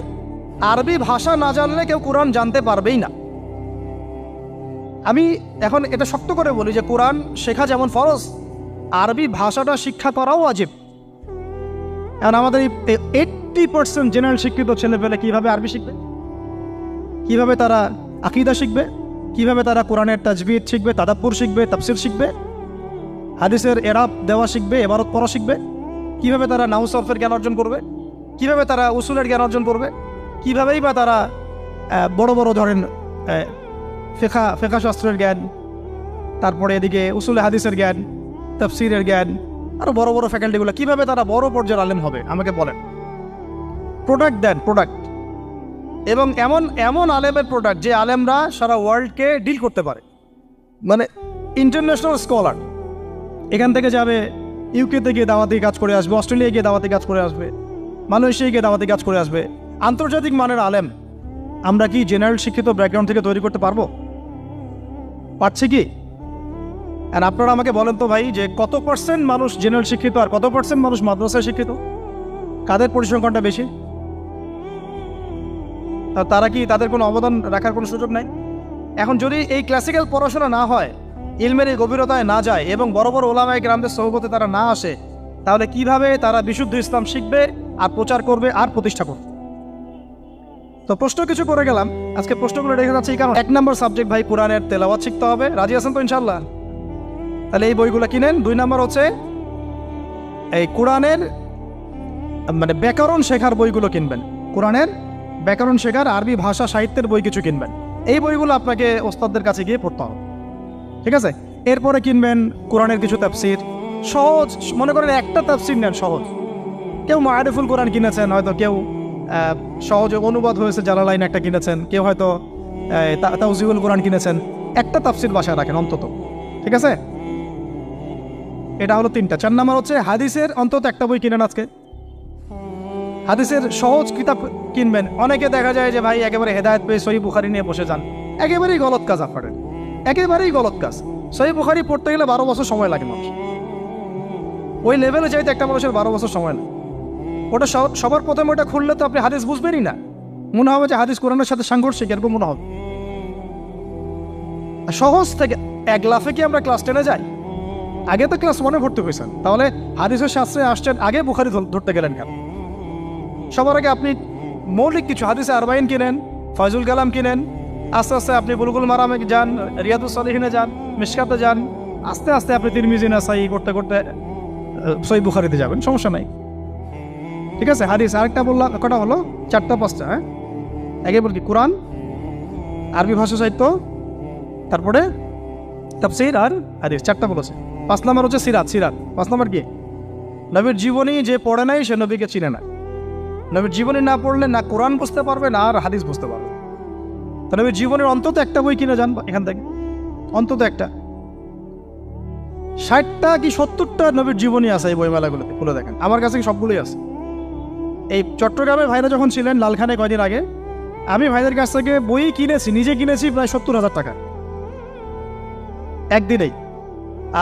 আরবি ভাষা না জানলে কেউ কোরআন জানতে পারবেই না। আমি এখন এটা শক্ত করে বলি যে কোরআন শেখা যেমন ফরজ, আরবি ভাষাটা শিক্ষা করাও ওয়াজিব। এখন আমাদের 80% জেনারেল শিক্ষিত ছেলেপেলে কিভাবে আরবি শিখবে? কিভাবে তারা আকীদা শিখবে? কিভাবে তারা কোরআনের তাজবিদ শিখবে, তাদাব্বুর শিখবে, তাফসির শিখবে, হাদিসের এরাব দেওয়া শিখবে, এবারত পড়া শিখবে, কিভাবে তারা নাহু সরফের জ্ঞান অর্জন করবে, কিভাবে তারা উসুলের জ্ঞান অর্জন করবে, কিভাবেই বা তারা বড় বড় ধরেন ফেকা শাস্ত্রের জ্ঞান, তারপরে এদিকে উসুলে হাদিসের জ্ঞান, তাফসিরের জ্ঞান, আরও বড় বড় ফ্যাকাল্টিগুলো, কিভাবে তারা বড় পর্যায়ের আলেম হবে আমাকে বলেন। প্রোডাক্ট দেন, প্রোডাক্ট, এবং এমন এমন আলেমের প্রোডাক্ট যে আলেমরা সারা ওয়ার্ল্ডকে ডিল করতে পারে, মানে ইন্টারন্যাশনাল স্কলার। এখান থেকে যাবে ইউকেতে গিয়ে দাওয়াতি কাজ করে আসবে, অস্ট্রেলিয়ায় গিয়ে দাওয়াতি কাজ করে আসবে, মালয়েশিয়ায় গিয়ে দাওয়াতি কাজ করে আসবে, আন্তর্জাতিক মানের আলেম আমরা কি জেনারেল শিক্ষিত ব্যাকগ্রাউন্ড থেকে তৈরি করতে পারবো? পারছি কি? আর আপনারা আমাকে বলেন তো ভাই, যে কত পার্সেন্ট মানুষ জেনারেল শিক্ষিত আর কত পার্সেন্ট মানুষ মাদ্রাসায় শিক্ষিত? কাদের পরিসংখ্যানটা বেশি? তারা কি, তাদের কোনো অবদান রাখার কোনো সুযোগ নাই? এখন যদি এই ক্লাসিক্যাল পড়াশোনা না হয়, ইলমের এই গভীরতায় না যায় এবং বড় বড় ওলামায়ে কেরামদের সোহবতে তারা না আসে, তাহলে কিভাবে তারা বিশুদ্ধ ইসলাম শিখবে আর প্রচার করবে আর প্রতিষ্ঠা করবে? তো প্রশ্ন কিছু করে গেলাম, আজকে প্রশ্নগুলো রেখে যাচ্ছে এই কারণ 1 নম্বর সাবজেক্ট ভাই কোরআনের তেলাওয়াত শিখতে হবে। রাজি আছেন তো ইনশাল্লাহ? তাহলে এই বইগুলো কিনেন। 2 নম্বর হচ্ছে এই কোরআনের মানে ব্যাকরণ শেখার বইগুলো কিনবেন, কোরআনের ব্যাকরণ শেখার আরবি ভাষা সাহিত্যের বই কিছু কিনবেন। এই বইগুলো আপনাকে ওস্তাদদের কাছে গিয়ে পড়তে হবে, ঠিক আছে? এরপরে কিনবেন কোরআনের কিছু তাফসির, সহজ, মনে করেন একটা তাফসির নেন সহজ। কেউ মারিফুল কোরআন কিনেছেন, হয়তো কেউ সহজে অনুবাদ হয়েছে জালালাইন একটা কিনেছেন, কেউ হয়তো তাওজিউল কোরআন কিনেছেন। একটা তাফসির বাসায় রাখেন অন্তত, ঠিক আছে? এটা হলো 3টা। 4 নম্বর হচ্ছে হাদিসের অন্তত একটা বই কিনেন আজকে, হাদিসের সহজ কিতাব কিনবেন। অনেকে দেখা যায় যে ভাই একেবারে হেদায়েত পেয়ে সহিহ বুখারী নিয়ে বসে যান, একেবারেই গলত কাজ আপনাদের, একেবারেই গলত কাজ। সহিহ বুখারী পড়তে গেলে 12 বছর সময় লাগে মানুষ, ওই লেভেলে যাইতে একটা মানুষের 12 বছর সময় লাগে। ওটা সবার প্রথমে ওটা খুললে তো আপনি হাদিস বুঝবেনই না, মনে হবে যে হাদিস কোরআনের সাথে সাংঘর্ষিক, এরকম মনে হবে। সহজ থেকে এক লাফে কি আমরা ক্লাস 10-এ যাই? আগে তো ক্লাস 1-এ ভর্তি হয়েছেন, তাহলে হাদিসের শাস্ত্রে আসছেন, আগে বুখারী ধরতে গেলেন কেন? সবার আগে আপনি মৌলিক কিছু হাদিসে আরবাইন কিনেন, ফয়জুল কালাম কিনেন, আস্তে আস্তে আপনি বুলুগুল মারামে যান, রিয়াদুস সালিহিনে যান, মিশকাতে যান, আস্তে আস্তে আপনি তিরমিজি নাসাই করতে করতে সহিহ বুখারীতে যাবেন, সমস্যা নাই, ঠিক আছে? হাদিস আরেকটা বললাম, কটা হলো? 4টা 5টা, হ্যাঁ? আগে বল কি, কোরআন, আরবি ভাষা সাহিত্য, তারপরে তাফসীর আর হাদিস, 4টা বলেছে। 5 নম্বর হচ্ছে সিরাত। 5 নম্বর কি? নবীর জীবনী যে পড়ে নাই সে নবীকে চিনে না। নবীর জীবনী না পড়লে না কোরআন বুঝতে পারবে না আর হাদিস বুঝতে পারবে। তো নবীর জীবনের অন্তত একটা বই কিনে যান এখান থেকে, অন্তত একটা। 60টা কি 70টা নবীর জীবনী আছে এই বইমেলাগুলোতে, খুলে দেখেন। আমার কাছে সবগুলোই আছে। এই চট্টগ্রামে ভাইরা যখন ছিলেন লালখানে কয়দিন আগে, আমি ভাইদের কাছ থেকে বই কিনেছি, নিজে কিনেছি প্রায় 70,000 টাকা একদিনেই।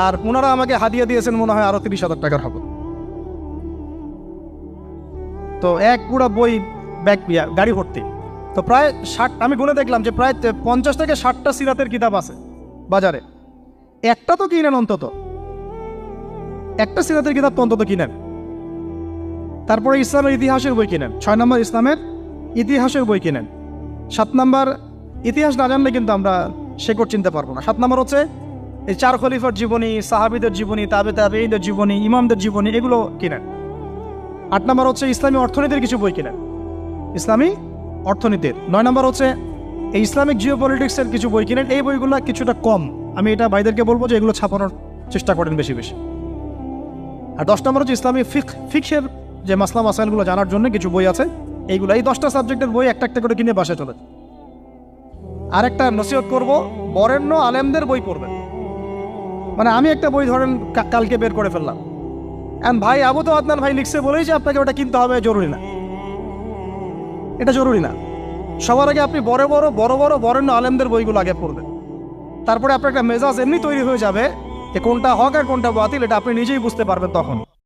আর ওনারা আমাকে হাদিয়া দিয়েছেন মনে হয় আরো 30,000 টাকার হবে। তো এক পুরো বই ব্যাগ গাড়ি ভর্তি। তো প্রায় 60, আমি গুনে দেখলাম যে প্রায় 50 থেকে 60টা সিরাতের কিতাব আছে বাজারে। একটা তো কিনেন, অন্তত একটা সিরাতের কিতাব তো অন্তত কিনেন। তারপরে ইসলামের ইতিহাসের বই কিনেন। 6 নম্বর ইসলামের ইতিহাসের বই কিনেন। 7 নম্বর, ইতিহাস না জানলে কিন্তু আমরা শেকড় চিনতে পারবো না। 7 নম্বর হচ্ছে এই 4 খলিফার জীবনী, সাহাবীদের জীবনী, তাবেঈদের জীবনী, ইমামদের জীবনী, এগুলো কিনেন। 8 নম্বর হচ্ছে ইসলামী অর্থনীতির কিছু বই কিনেন, ইসলামী অর্থনীতির। 9 নম্বর হচ্ছে এই ইসলামিক জিওপলিটিক্সের কিছু বই কিনেন। এই বইগুলো কিছুটা কম, আমি এটা ভাইদেরকে বলবো যে এগুলো ছাপানোর চেষ্টা করেন বেশি বেশি। আর 10 নম্বর হচ্ছে ইসলামী ফিকহের যে মাসলা মাসাইলগুলো জানার জন্য কিছু বই আছে, এইগুলো। এই 10টা সাবজেক্টের বই একটা একটা করে কিনে বাসায় চলে। আর একটা নসিহত করবো, বরেণ্য আলেমদের বই পড়বেন। মানে আমি একটা বই ধরেন কালকে বের করে ফেললাম, ভাই আবু তো আদনান ভাই লিখছে বলেই যে আপনাকে ওটা কিনতে হবে জরুরি না, এটা জরুরি না। সবার আগে আপনি বড় বড় বরেণ্য আলেমদের বইগুলো আগে পড়বেন, তারপরে আপনার একটা মেজাজ এমনি তৈরি হয়ে যাবে যে কোনটা হক আর কোনটা বাতিল, এটা আপনি নিজেই বুঝতে পারবেন তখন।